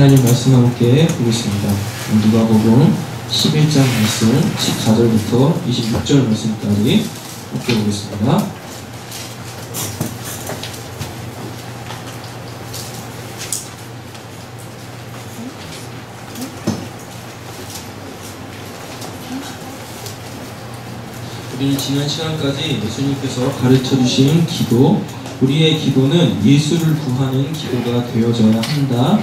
하나님 말씀 함께 보겠습니다. 누가복음 11장 말씀 14절부터 26절 말씀까지 함께 보겠습니다. 우리는 지난 시간까지 예수님께서 가르쳐주신 기도, 우리의 기도는 예수를 구하는 기도가 되어져야 한다.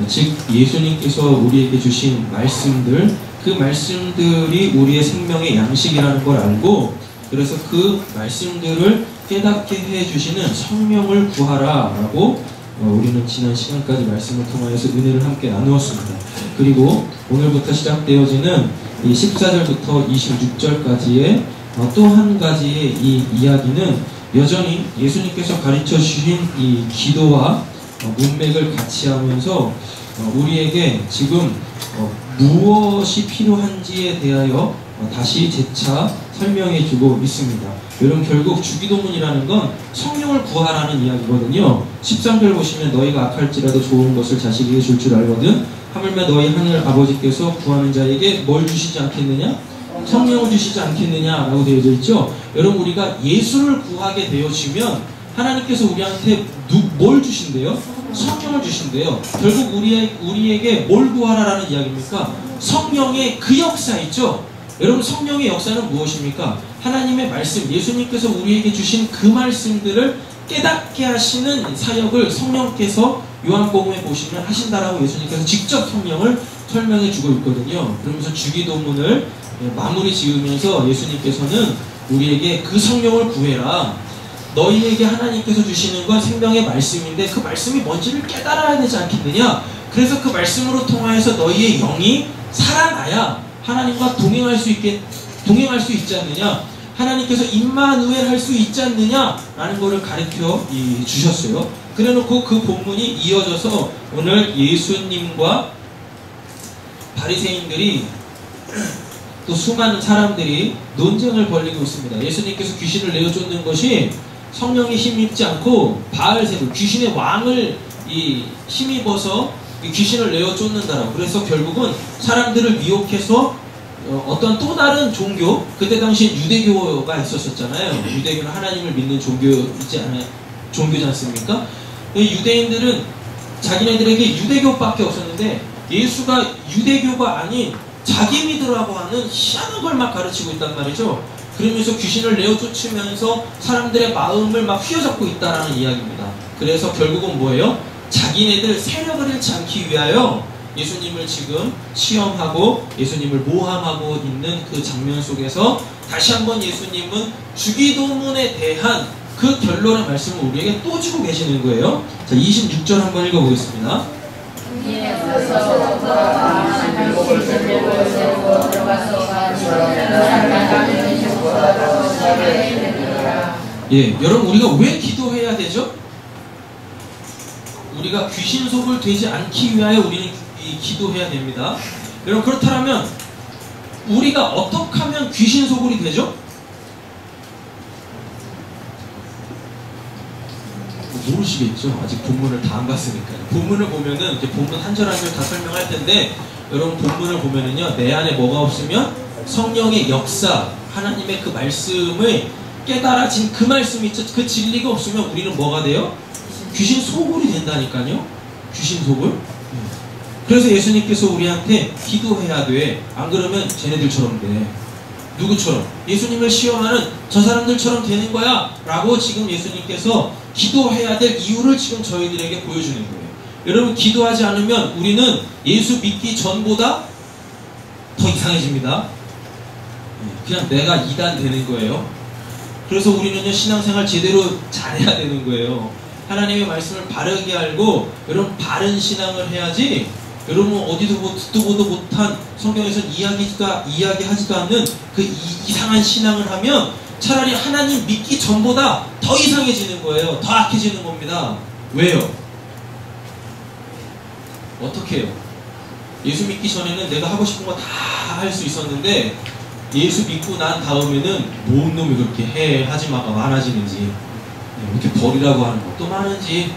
즉 예수님께서 우리에게 주신 말씀들, 그 말씀들이 우리의 생명의 양식이라는 걸 알고, 그래서 그 말씀들을 깨닫게 해주시는 성령을 구하라 라고 우리는 지난 시간까지 말씀을 통하여서 은혜를 함께 나누었습니다. 그리고 오늘부터 시작되어지는 이 14절부터 26절까지의 또 한 가지의 이 이야기는 여전히 예수님께서 가르쳐 주신 이 기도와 문맥을 같이 하면서 우리에게 지금 무엇이 필요한지에 대하여 다시 재차 설명해 주고 있습니다. 여러분, 결국 주기도문이라는 건 성령을 구하라는 이야기거든요. 13절 보시면 너희가 악할지라도 좋은 것을 자식에게 줄 줄 알거든 하물며 너희 하늘 아버지께서 구하는 자에게 뭘 주시지 않겠느냐? 성령을 주시지 않겠느냐라고 되어져 있죠. 여러분, 우리가 예수를 구하게 되어지면 하나님께서 우리한테 뭘 주신대요? 성령을 주신대요. 결국 우리에게 뭘 구하라라는 이야기입니까? 성령의 그 역사 있죠. 여러분, 성령의 역사는 무엇입니까? 하나님의 말씀, 예수님께서 우리에게 주신 그 말씀들을 깨닫게 하시는 사역을 성령께서 요한복음에 보시면 하신다라고 예수님께서 직접 성령을 설명해 주고 있거든요. 그러면서 주기도문을 마무리 지으면서 예수님께서는 우리에게 그 성령을 구해라. 너희에게 하나님께서 주시는 건 생명의 말씀인데 그 말씀이 뭔지를 깨달아야 되지 않겠느냐? 그래서 그 말씀으로 통하여서 너희의 영이 살아나야 하나님과 동행할 수 있지 않느냐? 하나님께서 임마누엘 할 수 있지 않느냐? 라는 것을 가르쳐 주셨어요. 그래 놓고 그 본문이 이어져서 오늘 예수님과 바리새인들이 또 수많은 사람들이 논쟁을 벌이고 있습니다. 예수님께서 귀신을 내어 쫓는 것이 성령이 힘입지 않고 바알세불, 귀신의 왕을 힘입어서 귀신을 내어 쫓는다라고. 그래서 결국은 사람들을 미혹해서 어떤 또 다른 종교, 그때 당시에 유대교가 있었잖아요. 유대교는 하나님을 믿는 종교지 않습니까? 유대인들은 자기네들에게 유대교밖에 없었는데 예수가 유대교가 아닌 자기 믿으라고 하는 희한한 걸 막 가르치고 있단 말이죠. 그러면서 귀신을 내어 쫓으면서 사람들의 마음을 막 휘어잡고 있다라는 이야기입니다. 그래서 결국은 뭐예요? 자기네들 세력을 잃지 않기 위하여 예수님을 지금 시험하고 예수님을 모함하고 있는 그 장면 속에서 다시 한번 예수님은 주기도문에 대한 그 결론의 말씀을 우리에게 또 주고 계시는 거예요. 자, 26절 한번 읽어보겠습니다. 예, 여러분, 우리가 왜 기도해야 되죠? 우리가 귀신 속을 되지 않기 위하여 우리는 기도해야 됩니다. 여러분, 그렇다면 우리가 어떻게 하면 귀신 속을이 되죠? 모르시겠죠? 아직 본문을 다 안 봤으니까요. 본문을 보면은 이제 본문 한 절 한 절 다 설명할 텐데, 여러분 본문을 보면은요, 내 안에 뭐가 없으면 성령의 역사, 하나님의 그 말씀을 깨달아진 그 말씀이 있죠. 그 진리가 없으면 우리는 뭐가 돼요? 귀신 소굴이 된다니까요. 귀신 소굴. 그래서 예수님께서 우리한테 기도해야 돼. 안 그러면 쟤네들처럼 돼. 누구처럼? 예수님을 시험하는 저 사람들처럼 되는 거야 라고 지금 예수님께서 기도해야 될 이유를 지금 저희들에게 보여주는 거예요. 여러분, 기도하지 않으면 우리는 예수 믿기 전보다 더 이상해집니다. 그냥 내가 이단 되는 거예요. 그래서 우리는요, 신앙생활 제대로 잘해야 되는 거예요. 하나님의 말씀을 바르게 알고, 여러분, 바른 신앙을 해야지. 여러분, 어디도 듣도 보도 못한, 성경에서는 이야기하지도 않는 그 이상한 신앙을 하면 차라리 하나님 믿기 전보다 더 이상해지는 거예요. 더 악해지는 겁니다. 왜요? 어떻게 해요? 예수 믿기 전에는 내가 하고 싶은 거 다 할 수 있었는데 예수 믿고 난 다음에는 뭔 놈이 그렇게 하지 마가 많아지는지, 이렇게 버리라고 하는 것도 많은지,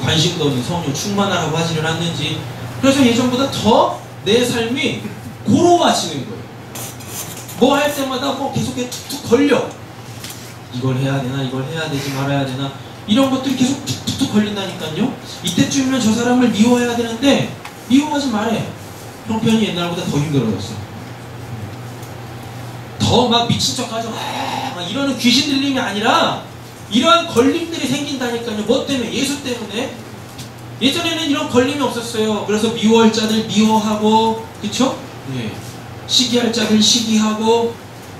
관심도 없는 성령 충만하라고 하지는 않는지, 그래서 예전보다 더 내 삶이 고로워지는 거예요. 뭐 할 때마다 뭐 계속 툭툭 걸려. 이걸 해야 되나, 이걸 해야 되지 말아야 되나, 이런 것들이 계속 툭툭 걸린다니까요. 이때쯤이면 저 사람을 미워해야 되는데 미워하지 말해. 형편이 옛날보다 더 힘들어졌어. 더 막 미친 척하죠. 막 이러는 귀신 들림이 아니라 이러한 걸림들이 생긴다니까요. 뭐 때문에? 예수 때문에. 예전에는 이런 걸림이 없었어요. 그래서 미워할 자들 미워하고, 그쵸? 예. 시기할 자들 시기하고,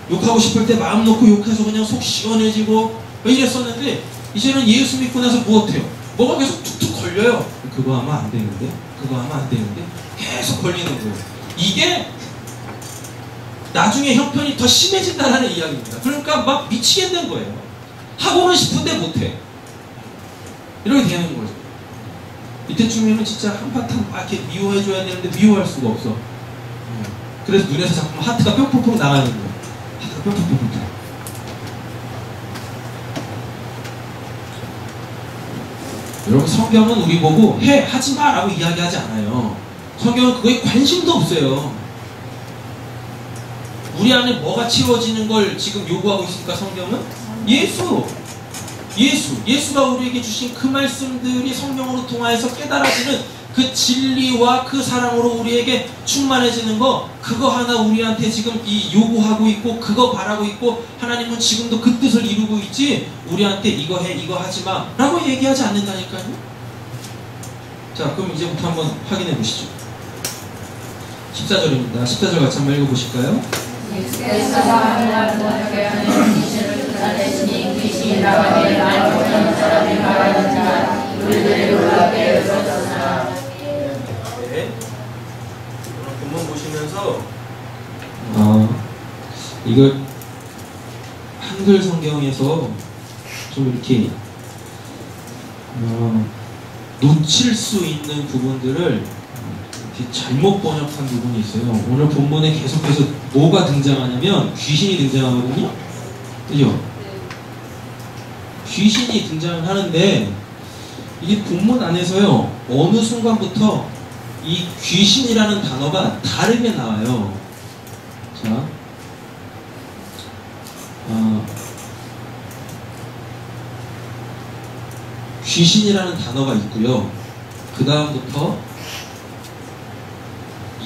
욕하고 싶을 때 마음 놓고 욕해서 그냥 속 시원해지고 왜 이랬었는데, 이제는 예수 믿고 나서 뭐 어때요? 뭐가 계속 툭툭 걸려요. 그거 하면 안 되는데, 그거 하면 안 되는데, 계속 걸리는 거예요. 이게 나중에 형편이 더 심해진다는 이야기입니다. 그러니까 막 미치겠는 거예요. 하고는 싶은데 못해. 이렇게 되는 거죠. 이때쯤이면 진짜 한바탕 막 이렇게 미워해줘야 되는데 미워할 수가 없어. 그래서 눈에서 자꾸 하트가 뿅뿅뿅 나가는 거예요. 하트가 뿅뿅뿅뿅. 여러분, 성경은 우리 보고 해, 하지 마 라고 이야기하지 않아요. 성경은 그거에 관심도 없어요. 우리 안에 뭐가 채워지는 걸 지금 요구하고 있습니까? 성경은? 예수가 우리에게 주신 그 말씀들이 성령으로 통하여서 깨달아지는 그 진리와 그 사랑으로 우리에게 충만해지는 거, 그거 하나 우리한테 지금 요구하고 있고 그거 바라고 있고, 하나님은 지금도 그 뜻을 이루고 있지 우리한테 이거 해, 이거 하지 마 라고 얘기하지 않는다니까요. 자, 그럼 이제부터 한번 확인해 보시죠. 14절입니다. 14절 같이 한번 읽어보실까요? 귀신이 나가게 날 못하는 사람이 말하는 자 우리들이 놀랍게 여겼으나. 네, 본문 보시면서 이거 한글 성경에서 좀 이렇게 놓칠 수 있는 부분들을 이렇게 잘못 번역한 부분이 있어요. 오늘 본문에 계속해서 뭐가 등장하냐면 귀신이 등장하거든요. 그죠? 귀신이 등장을 하는데 이게 본문 안에서요, 어느 순간부터 이 귀신이라는 단어가 다르게 나와요. 자, 귀신이라는 단어가 있고요. 그 다음부터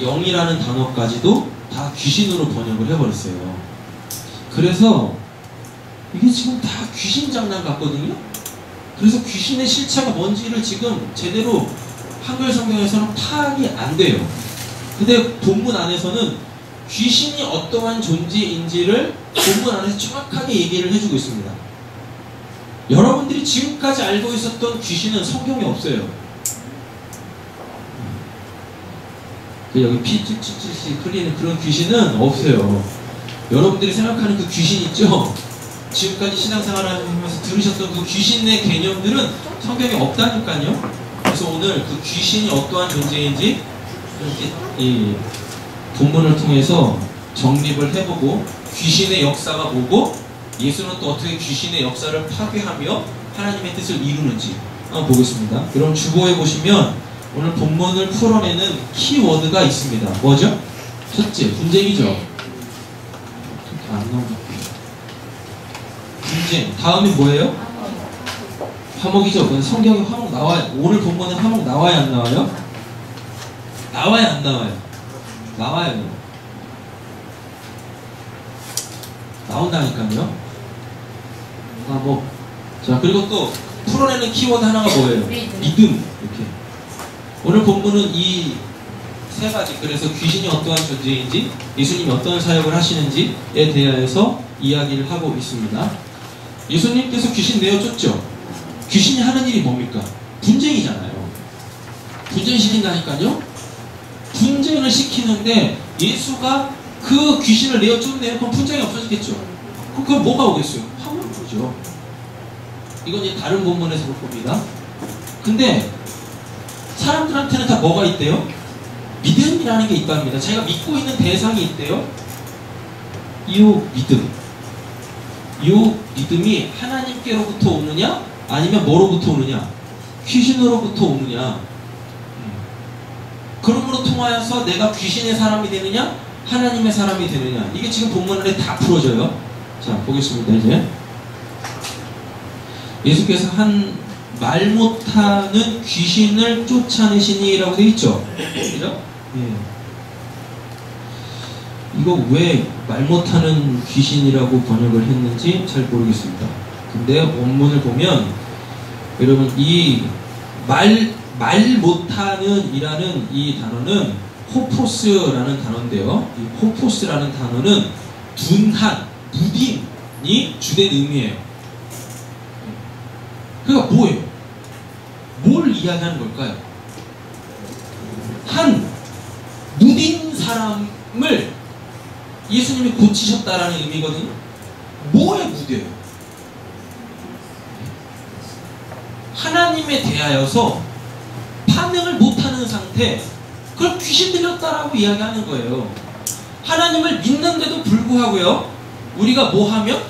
영이라는 단어까지도 다 귀신으로 번역을 해버렸어요. 그래서 이게 지금 다 귀신 장난 같거든요. 그래서 귀신의 실체가 뭔지를 지금 제대로 한글 성경에서는 파악이 안 돼요. 근데 본문 안에서는 귀신이 어떠한 존재인지를 본문 안에서 정확하게 얘기를 해주고 있습니다. 여러분들이 지금까지 알고 있었던 귀신은 성경에 없어요. 여기 피 찌찌찌 흘리는 그런 귀신은 없어요. 여러분들이 생각하는 그 귀신 있죠? 지금까지 신앙생활을 하면서 들으셨던 그 귀신의 개념들은 성경에 없다니까요. 그래서 오늘 그 귀신이 어떠한 존재인지 이렇게 이 본문을 통해서 정립을 해보고, 귀신의 역사가 뭐고 예수는 또 어떻게 귀신의 역사를 파괴하며 하나님의 뜻을 이루는지 한번 보겠습니다. 그럼 주보에 보시면 오늘 본문을 풀어내는 키워드가 있습니다. 뭐죠? 첫째, 분쟁이죠. 안 나오나? 분쟁. 다음이 뭐예요? 화목이죠. 근데 성경에 화목 나와요. 오늘 본문에 화목 나와야 안 나와요? 나와야 안 나와요? 나와요. 나온다니까요. 화목. 자, 그리고 또 풀어내는 키워드 하나가 뭐예요? 믿음. 이렇게. 오늘 본문은 이 세 가지, 그래서 귀신이 어떠한 존재인지, 예수님이 어떠한 사역을 하시는지에 대하여서 이야기를 하고 있습니다. 예수님께서 귀신 내어줬죠. 귀신이 하는 일이 뭡니까? 분쟁이잖아요. 분쟁시킨다니까요. 분쟁을 시키는데 예수가 그 귀신을 내어줬네요. 그럼 분쟁이 없어지겠죠. 그럼 뭐가 오겠어요? 화목이 오죠. 이건 이제 다른 본문에서 볼 겁니다. 근데 사람들한테는 다 뭐가 있대요? 믿음이라는 게 있답니다. 자기가 믿고 있는 대상이 있대요. 이 믿음. 이 믿음이 하나님께로부터 오느냐? 아니면 뭐로부터 오느냐? 귀신으로부터 오느냐? 그러므로 통하여서 내가 귀신의 사람이 되느냐 하나님의 사람이 되느냐, 이게 지금 본문 안에 다 풀어져요. 자, 보겠습니다. 이제 예수께서 한 말 못하는 귀신을 쫓아내시니라고 되어 있죠. 그죠? 예. 이거 왜 말 못하는 귀신이라고 번역을 했는지 잘 모르겠습니다. 근데 원문을 보면 여러분, 이 말 못하는 이라는 이 단어는 호포스라는 단어인데요. 이 호포스라는 단어는 둔한, 무딘이 주된 의미예요. 그러니까 뭐예요? 뭘 이야기하는 걸까요? 한 무딘 사람을 예수님이 고치셨다라는 의미거든요. 뭐에 무뎌요? 하나님에 대하여서 반응을 못하는 상태, 그걸 귀신 들렸다라고 이야기하는 거예요. 하나님을 믿는데도 불구하고요, 우리가 뭐 하면?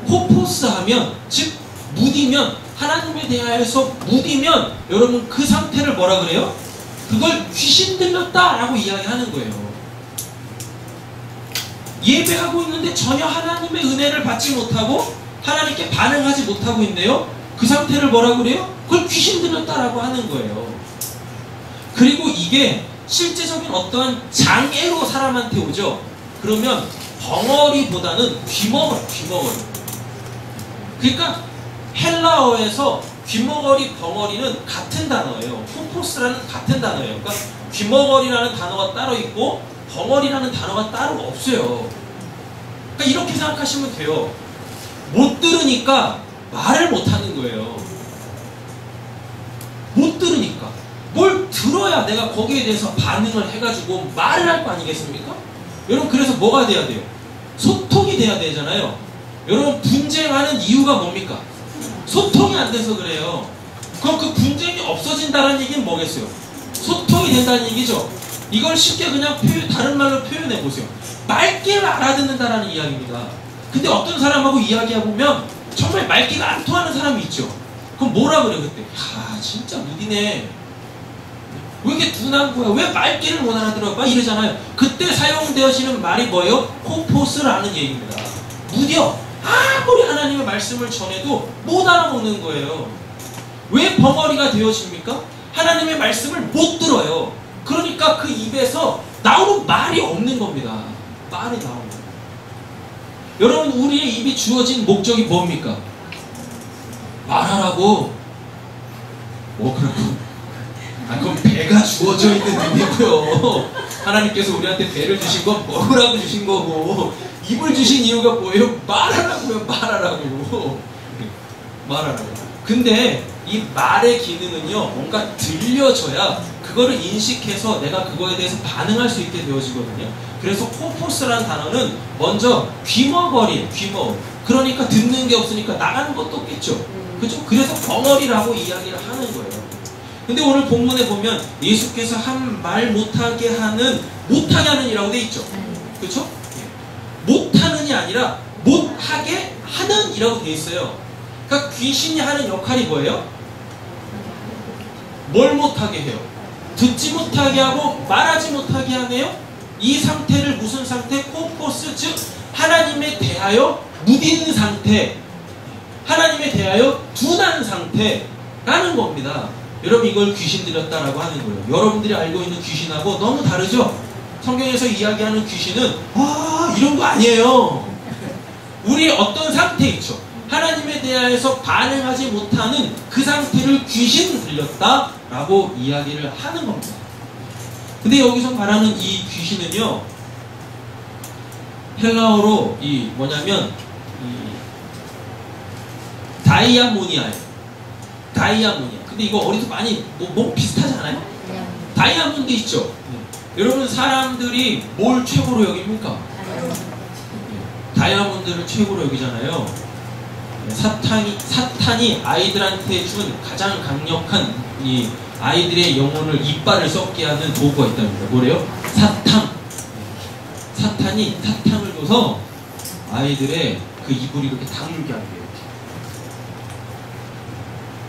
호포스 하면, 즉 무디면, 하나님에 대하여서 무디면, 여러분 그 상태를 뭐라 그래요? 그걸 귀신 들렸다라고 이야기하는 거예요. 예배하고 있는데 전혀 하나님의 은혜를 받지 못하고 하나님께 반응하지 못하고 있네요. 그 상태를 뭐라 그래요? 그걸 귀신 들렸다라고 하는 거예요. 그리고 이게 실제적인 어떠한 장애로 사람한테 오죠. 그러면 벙어리보다는 귀머거리. 그러니까 헬라어에서 귀머거리, 벙어리는 같은 단어예요. 호포스라는 같은 단어예요. 그러니까 귀머거리라는 단어가 따로 있고 벙어리라는 단어가 따로 없어요. 그러니까 이렇게 생각하시면 돼요. 못 들으니까 말을 못하는 거예요. 못 들으니까. 뭘 들어야 내가 거기에 대해서 반응을 해가지고 말을 할 거 아니겠습니까? 여러분, 그래서 뭐가 돼야 돼요? 소통이 돼야 되잖아요. 여러분, 분쟁하는 이유가 뭡니까? 소통이 안 돼서 그래요. 그럼 그 분쟁이 없어진다는 얘기는 뭐겠어요? 소통이 된다는 얘기죠. 이걸 쉽게 그냥 다른 말로 표현해 보세요. 말귀를 알아듣는다라는 이야기입니다. 근데 어떤 사람하고 이야기해보면 정말 말귀가 안 통하는 사람이 있죠. 그럼 뭐라 그래요 그때? 야, 진짜 무디네. 왜 이렇게 둔한 거야? 왜 말귀를 못 알아들어? 막 이러잖아요. 그때 사용되어지는 말이 뭐예요? 호포스라는 얘기입니다. 무뎌. 아무리 하나님의 말씀을 전해도 못 알아먹는 거예요. 왜 벙어리가 되어집니까? 하나님의 말씀을 못 들어요. 그러니까 그 입에서 나오는 말이 없는 겁니다. 말이 나오는 거예요. 여러분, 우리의 입이 주어진 목적이 뭡니까? 말하라고. 그렇고. 그럼 배가 주어져 있는 의미고요. 하나님께서 우리한테 배를 주신 건 먹으라고 주신 거고, 입을 주신 이유가 뭐예요? 말하라고요. 말하라고. 근데 이 말의 기능은요, 뭔가 들려줘야 그거를 인식해서 내가 그거에 대해서 반응할 수 있게 되어지거든요. 그래서 호포스라는 단어는 먼저 귀머거리. 그러니까 듣는 게 없으니까 나가는 것도 없겠죠. 그죠? 그래서 벙어리라고 이야기를 하는 거예요. 근데 오늘 본문에 보면 예수께서 한 말 못하게 하는 이라고 돼 있죠. 그렇죠? 못하는이 아니라 못하게 하는 이라고 돼 있어요. 그러니까 귀신이 하는 역할이 뭐예요? 뭘 못하게 해요? 듣지 못하게 하고 말하지 못하게 하네요. 이 상태를 무슨 상태? 코포스, 즉 하나님에 대하여 무딘 상태, 하나님에 대하여 둔한 상태라는 겁니다. 여러분, 이걸 귀신 들렸다라고 하는 거예요. 여러분들이 알고 있는 귀신하고 너무 다르죠? 성경에서 이야기하는 귀신은 이런 거 아니에요. 우리의 어떤 상태 있죠? 하나님에 대해서 반응하지 못하는 그 상태를 귀신 들렸다라고 이야기를 하는 겁니다. 근데 여기서 말하는 이 귀신은요, 헬라어로 뭐냐면 다이아모니아예요. 근데 이거 어디서 많이 뭐 비슷하지 않아요? 다이아몬드 있죠? 여러분, 사람들이 뭘 최고로 여깁니까? 다이아몬드를 최고로 여기잖아요. 사탄이 아이들한테 준 가장 강력한 이 아이들의 영혼을, 이빨을 썩게 하는 도구가 있답니다. 뭐래요? 사탕이 사탕을 줘서 아이들의 그 입을 이렇게 다물게 하는 거예요.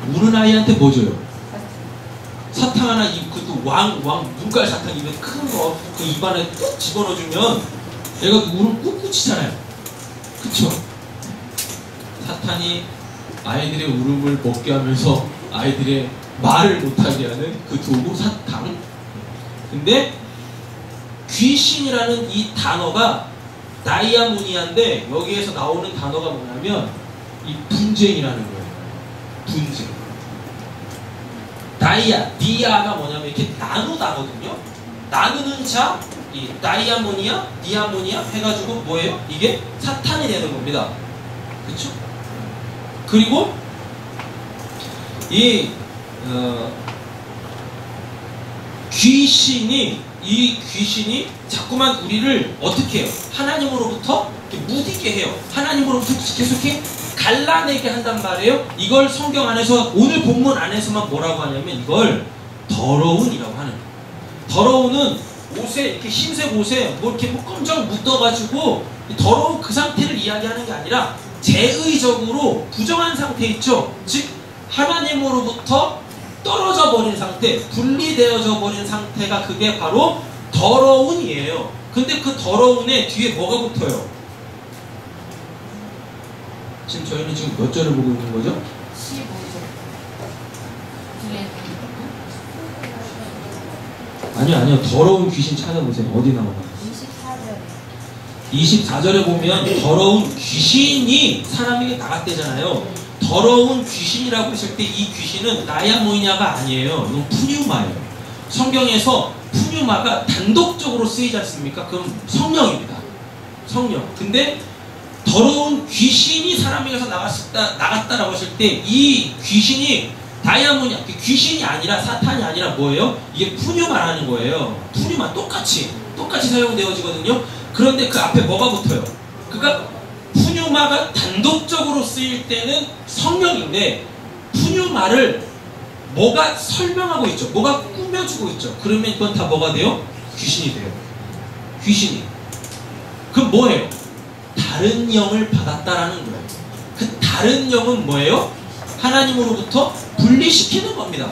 우는 아이한테 뭐 줘요? 사탕 하나 그것도 왕 눈깔 사탕 입에 큰 거 그 입안에 뚝 집어넣어주면 얘가 울음 꾹꾹 치잖아요. 그쵸? 사탄이 아이들의 울음을 먹게 하면서 아이들의 말을 못하게 하는 그 도구 사탕. 근데 귀신이라는 이 단어가 다이아모니아인데 여기에서 나오는 단어가 뭐냐면 이 분쟁이라는 거예요. 분쟁. 디아가 뭐냐면 이렇게 나누다거든요. 나누는 자, 이 다이아모니아, 디아모니아 해가지고 뭐예요? 이게 사탄이 되는 겁니다. 그쵸? 그리고 이 귀신이 자꾸만 우리를 어떻게 해요? 하나님으로부터 무디게 해요. 하나님으로부터 계속 이렇게 갈라내게 한단 말이에요. 이걸 성경 안에서 오늘 본문 안에서만 뭐라고 하냐면 이걸 더러운이라고 하는 거예요. 더러운은 옷에 이렇게 흰색 옷에 뭐 이렇게 뭐 껌쩍 묻어가지고 더러운 그 상태를 이야기하는 게 아니라 제의적으로 부정한 상태 있죠. 즉 하나님으로부터 떨어져 버린 상태, 분리되어져 버린 상태가 그게 바로 더러운이에요. 근데 그 더러운에 뒤에 뭐가 붙어요? 지금 저희는 지금 몇 절을 보고 있는 거죠? 15절. 아니요. 더러운 귀신 찾아보세요. 어디 나오나? 24절에 보면 더러운 귀신이 사람에게 나갔대잖아요. 더러운 귀신이라고 했을 때 이 귀신은 다이아모니아가 아니에요. 이건 푸뉴마예요. 성경에서 푸뉴마가 단독적으로 쓰이지 않습니까? 그럼 성령입니다. 성령. 근데 더러운 귀신이 사람에게서 나갔다라고 했을 때 이 귀신이 다이아모니아, 귀신이 아니라 사탄이 아니라 뭐예요? 이게 푸뉴마라는 거예요. 푸뉴마 똑같이 사용되어지거든요. 그런데 그 앞에 뭐가 붙어요? 그러니까 푸뉴마가 단독적으로 쓰일 때는 성령인데 푸뉴마를 뭐가 설명하고 있죠. 뭐가 꾸며주고 있죠. 그러면 이건 다 뭐가 돼요? 귀신이 돼요. 귀신이. 그럼 뭐예요? 다른 영을 받았다라는 거예요. 그 다른 영은 뭐예요? 하나님으로부터 분리시키는 겁니다.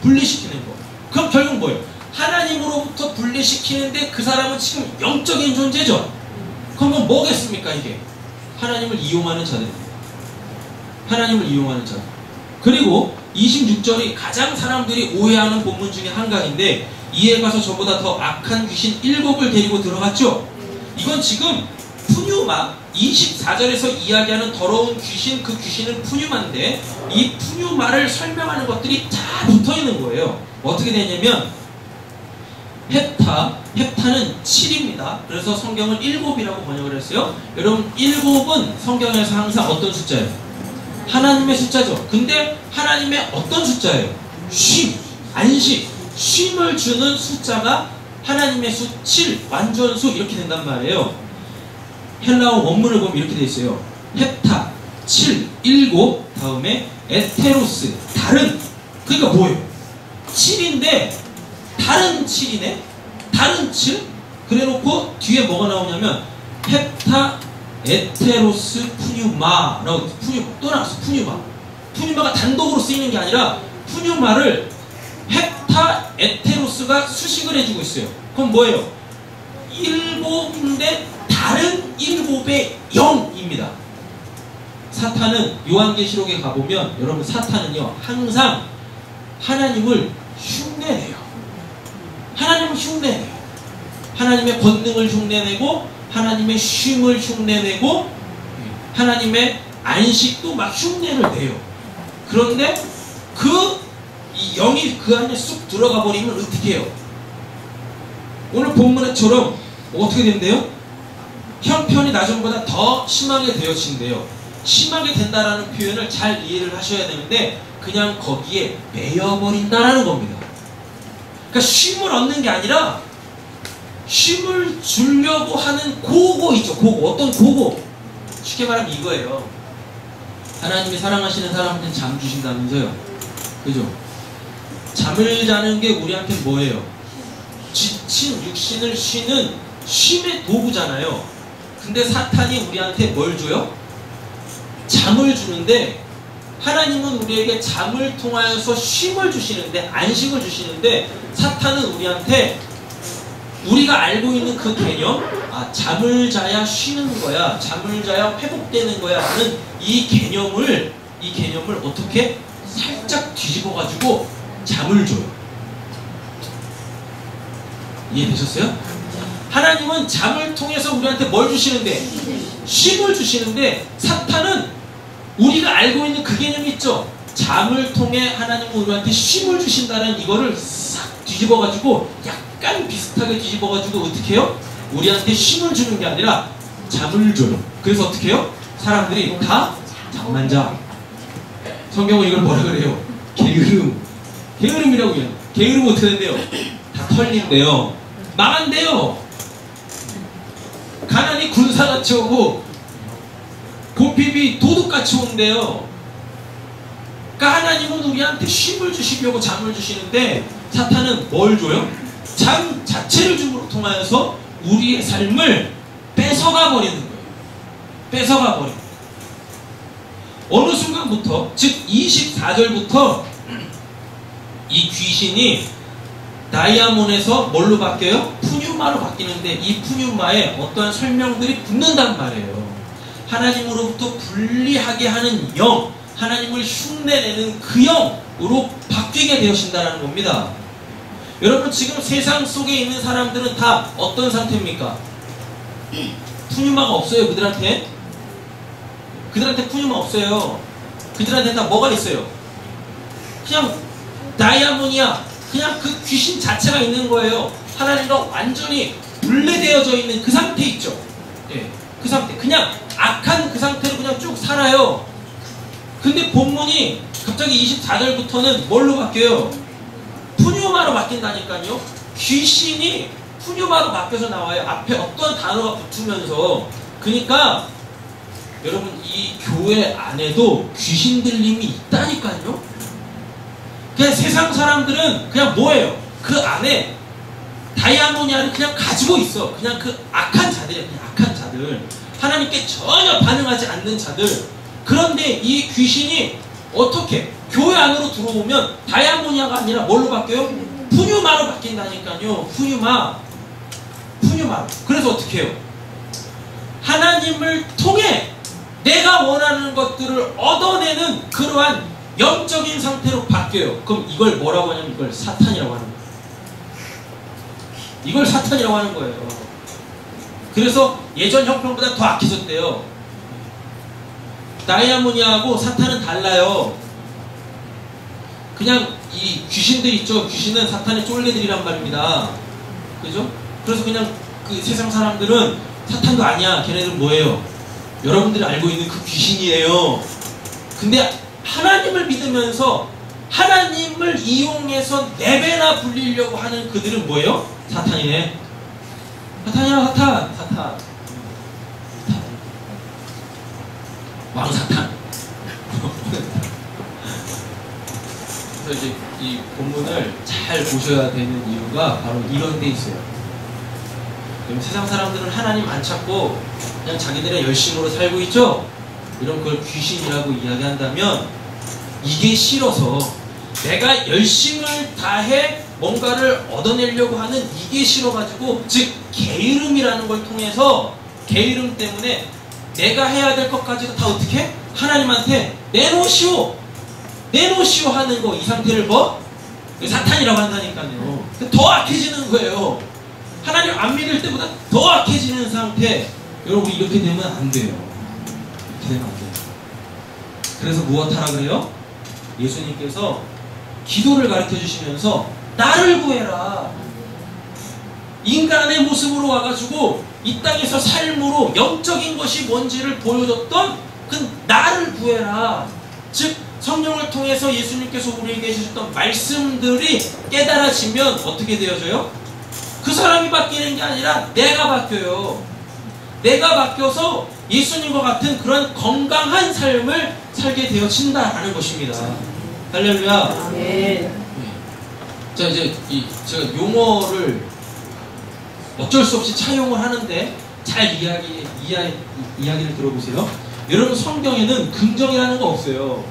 분리시키는 거. 그럼 결국 뭐예요? 하나님으로부터 분리시키는데 그 사람은 지금 영적인 존재죠. 그러면 뭐겠습니까 이게? 하나님을 이용하는 자들. 하나님을 이용하는 자들. 그리고 26절이 가장 사람들이 오해하는 본문 중에 한 가지인데 이에 가서 저보다 더 악한 귀신 7을 데리고 들어갔죠. 이건 지금 푸뉴마 24절에서 이야기하는 더러운 귀신, 그 귀신은 푸뉴마인데 이 푸뉴마를 설명하는 것들이 다 붙어있는 거예요. 어떻게 되냐면 헵타는 7입니다. 그래서 성경을 7이라고 번역을 했어요. 여러분 7은 성경에서 항상 어떤 숫자예요? 하나님의 숫자죠. 근데 하나님의 어떤 숫자예요? 쉼, 안식, 쉼을 주는 숫자가 하나님의 수 7, 완전수 이렇게 된단 말이에요. 헬라어 원문을 보면 이렇게 돼 있어요. 헵타, 7, 7, 다음에 에테로스, 다른. 그러니까 뭐예요? 7인데 다른 7이네? 다른 7? 그래 놓고 뒤에 뭐가 나오냐면 헵타, 에테로스, 푸뉴마라고 또 나왔어. 푸뉴마가 단독으로 쓰이는 게 아니라 푸뉴마를 헵타, 에테로스가 수식을 해주고 있어요. 그럼 뭐예요? 7인데 다른 7의 0입니다. 사탄은 요한계시록에 가보면 여러분 사탄은요 항상 하나님을 흉내내요. 하나님을 흉내내요. 하나님의 권능을 흉내내고 하나님의 쉼을 흉내내고 하나님의 안식도 막 흉내를 내요. 그런데 이 영이 그 안에 쑥 들어가 버리면 어떻게 해요? 오늘 본문처럼 어떻게 된대요? 형편이 나중보다 더 심하게 되어진대요. 심하게 된다라는 표현을 잘 이해를 하셔야 되는데 그냥 거기에 매여버린다라는 겁니다. 그러니까 쉼을 얻는 게 아니라 쉼을 주려고 하는 고고 있죠. 고고. 어떤 고고? 쉽게 말하면 이거예요. 하나님이 사랑하시는 사람한테는 잠 주신다면서요. 그죠? 잠을 자는 게 우리한테 뭐예요? 지친 육신을 쉬는 쉼의 도구잖아요. 근데 사탄이 우리한테 뭘 줘요? 잠을 주는데 하나님은 우리에게 잠을 통하여서 쉼을 주시는데, 안식을 주시는데, 사탄은 우리한테 우리가 알고 있는 그 개념, 잠을 자야 쉬는 거야, 잠을 자야 회복되는 거야 하는 이 개념을 어떻게 살짝 뒤집어 가지고 잠을 줘요. 이해되셨어요? 하나님은 잠을 통해서 우리한테 뭘 주시는데? 쉼을 주시는데, 사탄은 우리가 알고 있는 그 개념 있죠? 잠을 통해 하나님은 우리한테 쉼을 주신다는 이거를 싹 뒤집어 가지고 약간 비슷하게 뒤집어 가지고 어떻게 해요? 우리한테 쉼을 주는 게 아니라 잠을 줘요. 그래서 어떻게 해요? 사람들이 다 잠만 자. 성경은 이걸 뭐라 그래요? 게으름. 게으름이라고 해요. 게으름 어떻게 된대요? 다 털린대요. 망한대요. 가난이 군사같이 오고 고핍이 도둑같이 온대요. 그러니까 하나님은 우리한테 쉼을 주시려고 잠을 주시는데, 사탄은 뭘 줘요? 잠 자체를 줌으로 통하여서 우리의 삶을 뺏어가 버리는 거예요. 뺏어가 버리는 거예요. 어느 순간부터, 즉 24절부터 이 귀신이 다이아몬에서 뭘로 바뀌어요? 푸뉴마로 바뀌는데, 이 푸뉴마에 어떠한 설명들이 붙는단 말이에요. 하나님으로부터 분리하게 하는 영, 하나님을 흉내내는 그 영으로 바뀌게 되어진다는 겁니다. 여러분, 지금 세상 속에 있는 사람들은 다 어떤 상태입니까? 푸뉴마가 없어요. 그들한테 푸뉴마 없어요. 그들한테 다 뭐가 있어요? 그냥 다이아몬이야. 그냥 그 귀신 자체가 있는 거예요. 하나님과 완전히 분리되어져 있는 그 상태 있죠. 예, 그 상태. 그냥 악한 그 상태로 그냥 쭉 살아요. 근데 본문이 갑자기 24절부터는 뭘로 바뀌어요? 푸뉴마로 바뀐다니까요. 귀신이 푸뉴마로 바뀌어서 나와요. 앞에 어떤 단어가 붙으면서. 그러니까 여러분, 이 교회 안에도 귀신 들림이 있다니까요. 그냥 세상 사람들은 그냥 뭐예요? 그 안에 다이아모니아를 그냥 가지고 있어. 그냥 그 악한 자들이야. 그냥 악한 자들. 하나님께 전혀 반응하지 않는 자들. 그런데 이 귀신이 어떻게 교회 안으로 들어오면 다이아모니아가 아니라 뭘로 바뀌어요? 푸뉴마로 바뀐다니까요. 푸뉴마. 그래서 어떻게 해요? 하나님을 통해 내가 원하는 것들을 얻어내는 그러한 영적인 상태로 바뀌어요. 그럼 이걸 뭐라고 하냐면 이걸 사탄이라고 하는 거예요. 이걸 사탄이라고 하는 거예요. 그래서 예전 형편보다 더 악해졌대요. 다이아모니아하고 사탄은 달라요. 그냥 이 귀신들 있죠. 귀신은 사탄의 쫄개들이란 말입니다. 그죠? 그래서 그냥 그 세상 사람들은 사탄도 아니야. 걔네들은 뭐예요? 여러분들이 알고 있는 그 귀신이에요. 근데 하나님을 믿으면서 하나님을 이용해서 네 배나 불리려고 하는 그들은 뭐예요? 사탄이네. 사탄이야, 사탄. 왕사탄. 그래서 이제 이 본문을 잘 보셔야 되는 이유가 바로 이런 데 있어요. 세상 사람들은 하나님 안 찾고 그냥 자기들의 열심으로 살고 있죠? 이런 걸 귀신이라고 이야기한다면, 이게 싫어서 내가 열심을 다해 뭔가를 얻어내려고 하는 이게 싫어가지고, 즉 게으름이라는 걸 통해서, 게으름 때문에 내가 해야 될 것까지도 다 어떻게? 하나님한테 내놓으시오 하는 거. 이 상태를 뭐? 사탄이라고 한다니까요. 더 악해지는 거예요. 하나님 안 믿을 때보다 더 악해지는 상태. 여러분, 이렇게 되면 안 돼요. 이렇게 되면 안 돼요. 그래서 무엇하라 그래요? 예수님께서 기도를 가르쳐 주시면서 나를 구해라. 인간의 모습으로 와가지고 이 땅에서 삶으로 영적인 것이 뭔지를 보여줬던 그 나를 구해라. 즉 성령을 통해서 예수님께서 우리에게 해주셨던 말씀들이 깨달아지면 어떻게 되어져요? 그 사람이 바뀌는 게 아니라 내가 바뀌어요. 내가 바뀌어서 예수님과 같은 그런 건강한 삶을 살게 되어진다라는 것입니다. 할렐루야. 네. 자, 이제 제가 용어를 어쩔 수 없이 차용을 하는데 잘 이야기를 들어보세요. 여러분, 성경에는 긍정이라는 거 없어요.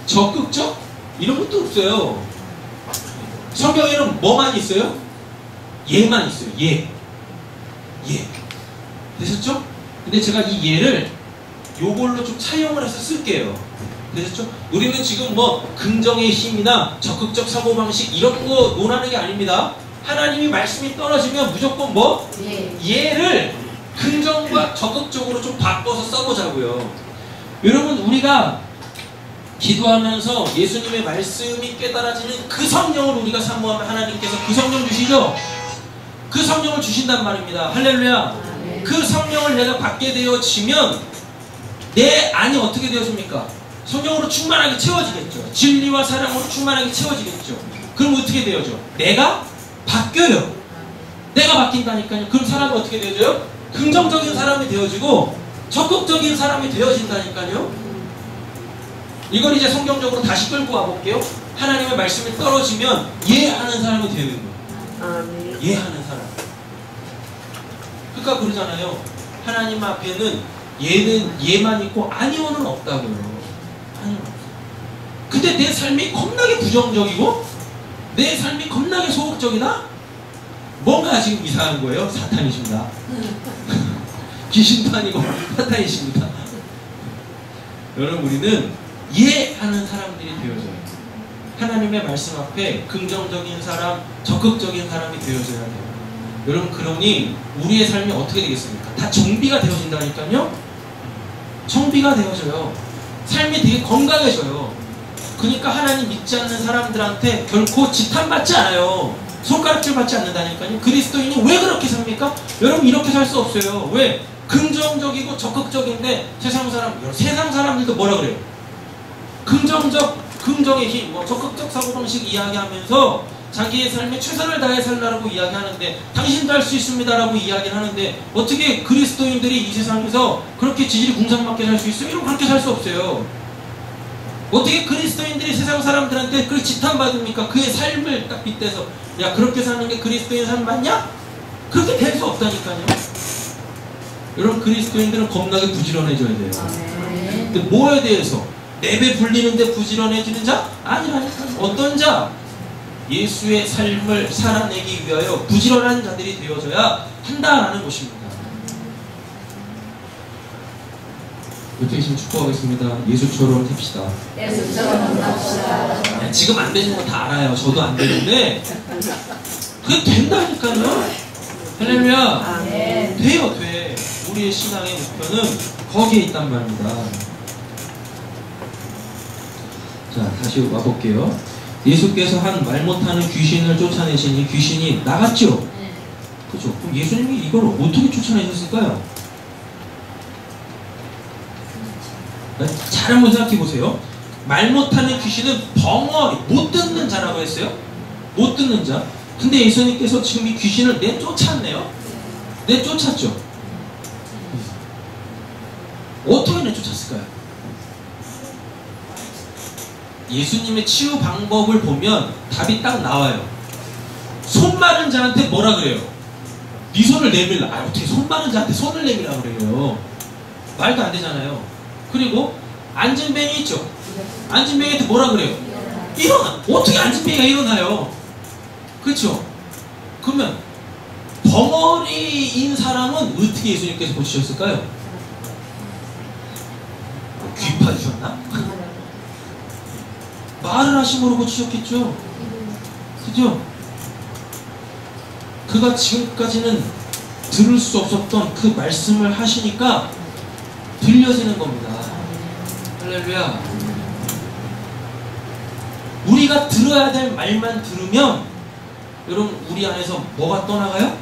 적극적? 이런 것도 없어요. 성경에는 뭐만 있어요? 예만 있어요. 예. 되셨죠? 근데 제가 이 예를 요걸로 좀 차용을 해서 쓸게요. 되셨죠? 우리는 지금 뭐 긍정의 힘이나 적극적 사고방식 이런 거 논하는 게 아닙니다. 하나님이 말씀이 떨어지면 무조건 뭐? 예를 긍정과 적극적으로 좀 바꿔서 써보자고요. 여러분, 우리가 기도하면서 예수님의 말씀이 깨달아지는 그 성령을 우리가 사모하면 하나님께서 그 성령 주시죠? 그 성령을 주신단 말입니다. 할렐루야. 그 성령을 내가 받게 되어지면 내 안이 어떻게 되어집니까? 성령으로 충만하게 채워지겠죠. 진리와 사랑으로 충만하게 채워지겠죠. 그럼 어떻게 되어져? 내가 바뀌어요. 내가 바뀐다니까요. 그럼 사람이 어떻게 되어져요? 긍정적인 사람이 되어지고 적극적인 사람이 되어진다니까요. 이걸 이제 성경적으로 다시 끌고 와볼게요. 하나님의 말씀이 떨어지면 예하는 사람이 되는 거예요. 예하는 사람. 그러니까 그러잖아요. 하나님 앞에는 예만 있고 아니오는 없다고요. 근데 내 삶이 겁나게 부정적이고 내 삶이 겁나게 소극적이다? 뭔가 지금 이상한 거예요. 사탄이십니다. 귀신도 아니고 사탄이십니다. 여러분, 우리는 예하는 사람들이 되어져요. 하나님의 말씀 앞에 긍정적인 사람, 적극적인 사람이 되어져야 돼요. 여러분, 그러니 우리의 삶이 어떻게 되겠습니까? 다 정비가 되어진다니까요. 정비가 되어져요. 삶이 되게 건강해져요. 그러니까 하나님 믿지 않는 사람들한테 결코 지탄받지 않아요. 손가락질 받지 않는다니까요. 그리스도인이 왜 그렇게 삽니까? 여러분, 이렇게 살 수 없어요. 왜? 긍정적이고 적극적인데 세상 사람들도 뭐라 그래요? 긍정의 힘, 적극적 사고방식 이야기하면서 자기의 삶에 최선을 다해 살라고 이야기하는데 당신도 할 수 있습니다 라고 이야기를 하는데 어떻게 그리스도인들이 이 세상에서 그렇게 지질이 궁상맞게 살 수 있어요? 이러면 그렇게 살 수 없어요. 어떻게 그리스도인들이 세상 사람들한테 그렇게 지탄받습니까? 그의 삶을 딱 빗대서 야, 그렇게 사는 게 그리스도인 삶 맞냐? 그렇게 될 수 없다니까요. 여러분, 그리스도인들은 겁나게 부지런해져야 돼요. 근데 뭐에 대해서? 내배 불리는데 부지런해지는 자? 아니라니까요. 어떤 자? 예수의 삶을 살아내기 위하여 부지런한 자들이 되어져야 한다라는 것입니다. 이렇게 있으면 축복하겠습니다. 예수처럼 삽시다. 예수처럼 삽시다. 지금 안 되는 거 다 알아요. 저도 안 되는데 그게 된다니까요. 할렐루야. 돼요, 돼. 우리의 신앙의 목표는 거기에 있단 말입니다. 자, 다시 와볼게요. 예수께서 한 말 못하는 귀신을 쫓아내시니 귀신이 나갔죠? 그렇죠? 그럼 예수님이 이걸 어떻게 쫓아내셨을까요? 잘 한번 생각해 보세요. 말 못하는 귀신은 벙어리, 못 듣는 자라고 했어요. 못 듣는 자. 근데 예수님께서 지금 이 귀신을 내쫓았네요. 내쫓았죠. 어떻게 내쫓았을까요? 예수님의 치유 방법을 보면 답이 딱 나와요. 손 마른 자한테 뭐라 그래요? 네 손을 내밀라. 아, 어떻게 손 마른 자한테 손을 내밀라 그래요? 말도 안 되잖아요. 그리고 앉은 뱅이 있죠? 앉은 뱅이한테 뭐라 그래요? 일어나. 어떻게 앉은 뱅이가 일어나요? 그렇죠? 그러면 벙어리인 사람은 어떻게 예수님께서 고치셨을까요? 귀 파주셨나? 말을 하심으로 고치셨겠죠? 그죠? 그가 지금까지는 들을 수 없었던 그 말씀을 하시니까 들려지는 겁니다. 할렐루야. 우리가 들어야 될 말만 들으면 여러분, 우리 안에서 뭐가 떠나가요?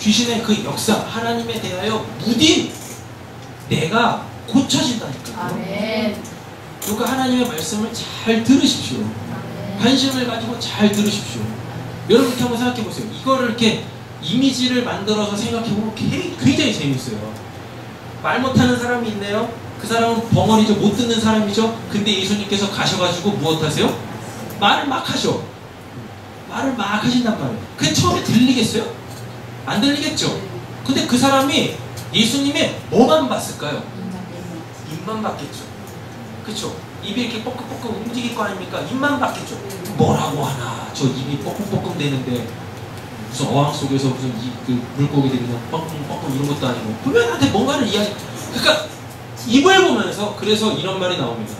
귀신의 그 역사, 하나님에 대하여 무딘 내가 고쳐진다니까요. 아멘. 그러니까 하나님의 말씀을 잘 들으십시오. 관심을 가지고 잘 들으십시오. 여러분, 이렇게 한번 생각해 보세요. 이거를 이렇게 이미지를 만들어서 생각해 보면 굉장히 재밌어요. 말 못하는 사람이 있네요. 그 사람은 벙어리죠. 못 듣는 사람이죠. 근데 예수님께서 가셔가지고 무엇 하세요? 말을 막 하셔. 말을 막 하신단 말이에요. 그게 처음에 들리겠어요? 안 들리겠죠? 근데 그 사람이 예수님의 뭐만 봤을까요? 입만 봤겠죠. 그렇죠? 입이 이렇게 뻐끔뻐끔 움직일 거 아닙니까? 입만 바뀌죠. 뭐라고 하나? 저 입이 뻐끔뻐끔 되는데 무슨 어항 속에서 무슨 그 물고기들이 그냥 뻐끔뻐끔 이런 것도 아니고 분명히 나한테 뭔가를 이야기. 그러니까 입을 보면서 그래서 이런 말이 나옵니다.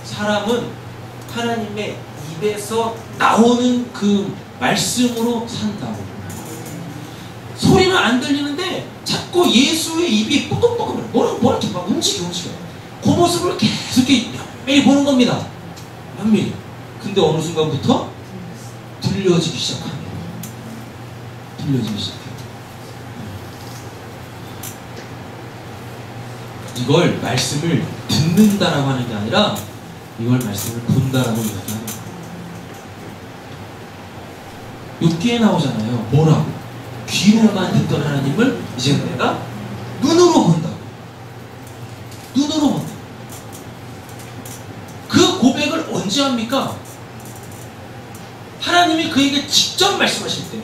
사람은 하나님의 입에서 나오는 그 말씀으로 산다고. 소리는 안 들리는데 자꾸 예수의 입이 뻐끔뻐끔 뭐라 막 움직여. 그 모습을 계속 이렇게 면밀히 보는 겁니다. 면밀히. 근데 어느 순간부터 들려지기 시작합니다. 들려지기 시작해요. 이걸 말씀을 듣는다라고 하는 게 아니라 이걸 말씀을 본다라고 이야기하는 거예요. 욥기에 나오잖아요. 뭐라고? 귀로만 듣던 하나님을 이제 내가 눈으로 본다고. 눈으로 본다. 그 고백을 언제 합니까? 하나님이 그에게 직접 말씀하실 때,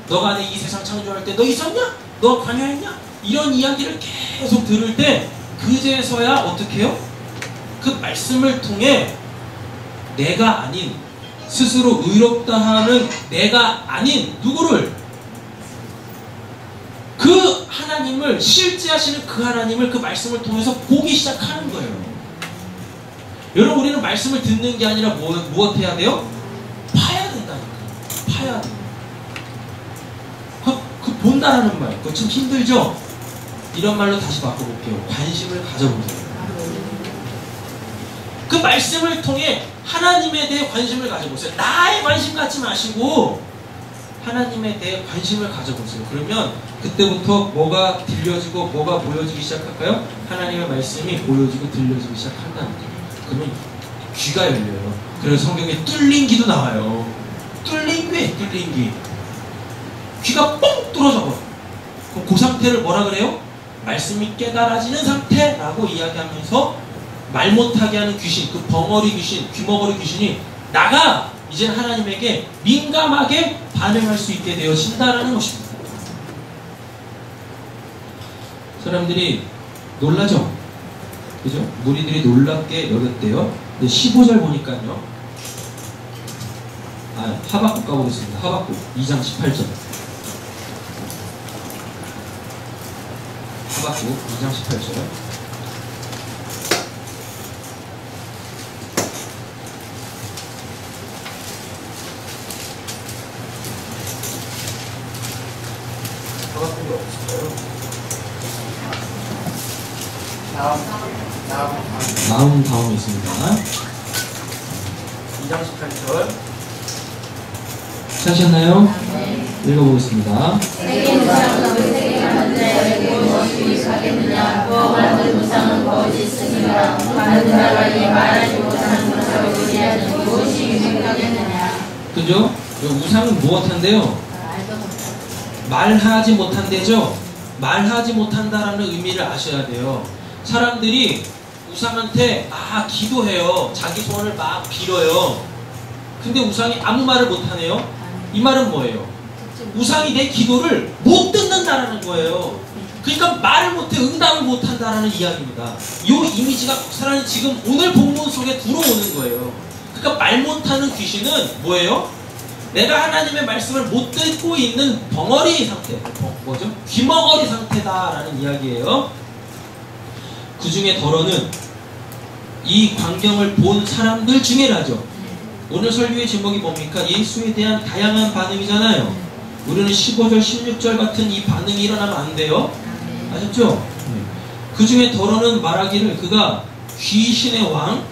너가 이 세상 창조할 때 너 있었냐? 너 관여했냐? 이런 이야기를 계속 들을 때 그제서야 어떻게 해요? 그 말씀을 통해 내가 아닌, 스스로 의롭다 하는 내가 아닌 누구를, 그 하나님을, 실제하시는 그 하나님을 그 말씀을 통해서 보기 시작하는 거예요. 여러분, 우리는 말씀을 듣는 게 아니라 무엇 해야 돼요? 파야 된다니까. 파야 돼. 그 본다라는 말, 그거 참 힘들죠? 이런 말로 다시 바꿔볼게요. 관심을 가져보세요. 그 말씀을 통해 하나님에 대해 관심을 가져보세요. 나의 관심 갖지 마시고 하나님에 대해 관심을 가져보세요. 그러면 그때부터 뭐가 들려지고 뭐가 보여지기 시작할까요? 하나님의 말씀이 보여지고 들려지기 시작한다는 거예요. 그러면 귀가 열려요. 그래서 성경에 뚫린 귀도 나와요. 뚫린 귀, 뚫린 귀. 귀가 뻥 뚫어져 버려. 그럼 그 상태를 뭐라 그래요? 말씀이 깨달아지는 상태라고 이야기하면서 말 못하게 하는 귀신, 그 벙어리 귀신, 귀머거리 귀신이 나가 이제 하나님에게 민감하게 반응할 수 있게 되어진다라는 것입니다. 사람들이 놀라죠? 그죠? 무리들이 놀랍게 여겼대요. 근데 15절 보니까요. 하박국 가보겠습니다. 하박국 2장 18절. 하박국 2장 18절. 하박국이 없을까요? 다음에 있습니다. 2장 18절. 찾으셨나요? 네. 읽어보겠습니다. 세계 우상은 세계 만든 자에게 무엇이 유익하겠느냐? 또 만든 우상은 거짓이니라. 만든 자가 이 말하지 못하는 것을 의지하는 무엇이 유익하겠느냐? 그죠? 우상은 무엇한데요? 말하지 못한대죠? 말하지 못한다라는 의미를 아셔야 돼요. 사람들이 우상한테 기도해요. 자기 소원을 막 빌어요. 근데 우상이 아무 말을 못하네요. 이 말은 뭐예요? 우상이 내 기도를 못 듣는다라는 거예요. 그러니까 말을 못해, 응답을 못한다라는 이야기입니다. 이 이미지가 고스란히 지금 오늘 본문 속에 들어오는 거예요. 그러니까 말 못하는 귀신은 뭐예요? 내가 하나님의 말씀을 못 듣고 있는 벙어리 상태, 뭐죠? 귀머거리 상태다라는 이야기예요. 그 중에 더러는 이 광경을 본 사람들 중에라죠. 오늘 설교의 제목이 뭡니까? 예수에 대한 다양한 반응이잖아요. 우리는 15절, 16절 같은 이 반응이 일어나면 안 돼요. 아셨죠? 그 중에 더러는 말하기를 그가 귀신의 왕,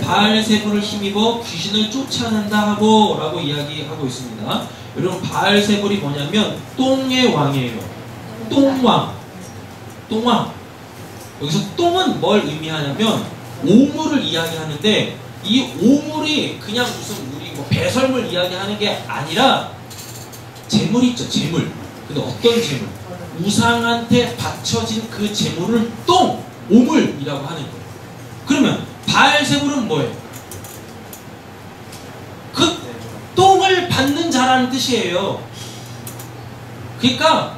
바알세불을 힘입어 귀신을 쫓아낸다 하고 라고 이야기하고 있습니다. 여러분, 바알세불이 뭐냐면 똥의 왕이에요. 똥왕. 여기서 똥은 뭘 의미하냐면 오물을 이야기하는데, 이 오물이 그냥 무슨 우리 배설물 이야기하는 게 아니라 재물 있죠, 재물. 근데 어떤 재물? 우상한테 바쳐진 그 재물을 오물이라고 하는 거예요. 그러면 바알세불은 뭐예요? 그 똥을 받는 자라는 뜻이에요. 그러니까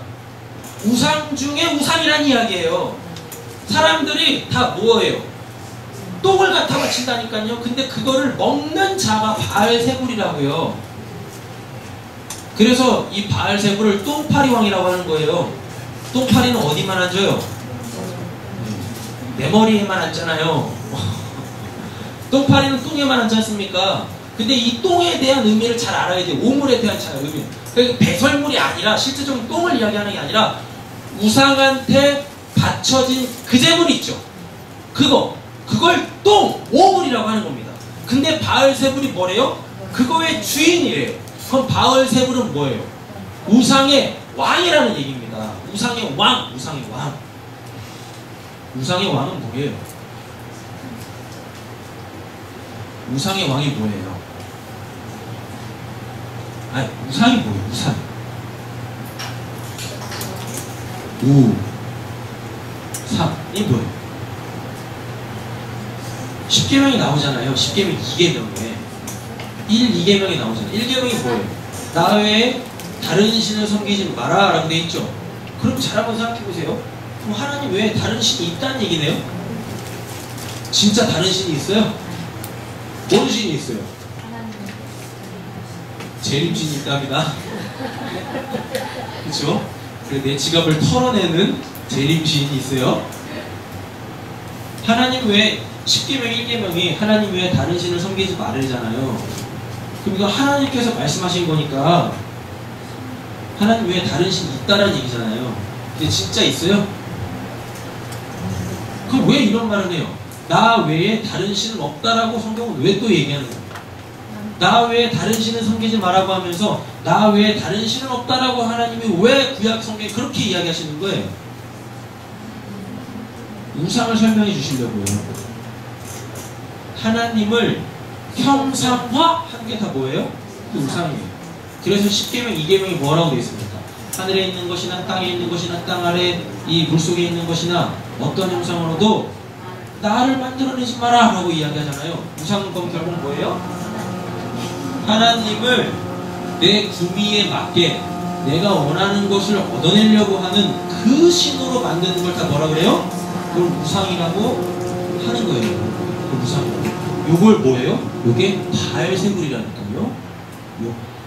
우상 중에 우상이라는 이야기예요. 사람들이 다 뭐예요? 똥을 갖다 바친다니까요. 근데 그거를 먹는 자가 바알세불이라고요. 그래서 이 바알세불을 똥파리 왕이라고 하는 거예요. 똥파리는 어디만 앉아요? 내 머리에만 앉잖아요. 똥파리는 똥에만 앉지 않습니까? 근데 이 똥에 대한 의미를 잘 알아야 돼요. 오물에 대한 의미. 그러니까 배설물이 아니라 실제적으로 똥을 이야기하는 게 아니라 우상한테 바쳐진 그 재물 있죠. 그걸 똥, 오물이라고 하는 겁니다. 근데 바알세불이 뭐래요? 그거의 주인이래요. 그럼 바알세불은 뭐예요? 우상의 왕이라는 얘기입니다. 우상의 왕, 우상의 왕. 우상의 왕은 뭐예요? 우상의 왕이 뭐예요? 아니, 우상이 뭐예요? 우상. 이 뭐예요? 10계명이 나오잖아요. 10계명 2계명에 2계명이 나오잖아요. 1계명이 뭐예요? 나 외에 다른 신을 섬기지 마라 라고 되어 있죠. 그럼 잘 한번 생각해 보세요. 그럼 하나님 외에 다른 신이 있다는 얘기네요? 진짜 다른 신이 있어요? 어느 신이 있어요? 재림신이 있답니다. 그쵸? 그래, 내 지갑을 털어내는 재림신이 있어요. 하나님 외에 10계명 1계명이 하나님 외에 다른 신을 섬기지 말으잖아요. 그럼 이거 하나님께서 말씀하신 거니까 하나님 외에 다른 신이 있다는 얘기잖아요. 근데 진짜 있어요? 그럼 왜 이런 말을 해요? 나 외에 다른 신은 없다라고 성경은 왜 또 얘기하는 거예요? 나 외에 다른 신을 섬기지 말라고 하면서 나 외에 다른 신은 없다라고 하나님이 왜 구약 성경에 그렇게 이야기하시는 거예요? 우상을 설명해 주시려고요. 하나님을 형상화한 게 다 뭐예요? 그 우상이에요. 그래서 10계명 2계명이 뭐라고 되어 있습니까? 하늘에 있는 것이나 땅에 있는 것이나 땅 아래 이 물속에 있는 것이나 어떤 형상으로도 나를 만들어내지 마라 라고 이야기하잖아요. 우상은 그럼 결국 뭐예요? 하나님을 내 구미에 맞게 내가 원하는 것을 얻어내려고 하는 그 신으로 만드는 걸 다 뭐라 그래요? 그걸 우상이라고 하는 거예요. 그 우상. 요걸 뭐예요? 요게 바알세불이라니까요.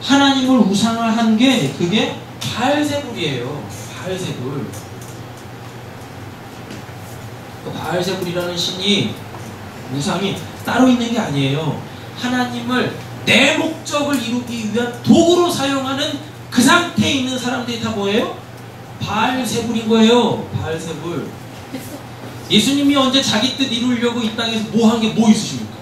하나님을 우상을 한 게 그게 바알세불이에요. 바알세불. 그 바알세불이라는 신이 우상이 따로 있는 게 아니에요. 하나님을 내 목적을 이루기 위한 도구로 사용하는 그 상태에 있는 사람들이 다 뭐예요? 바알세불인 거예요. 바알세불. 예수님이 언제 자기 뜻 이루려고 이 땅에서 뭐 한 게 뭐 있으십니까?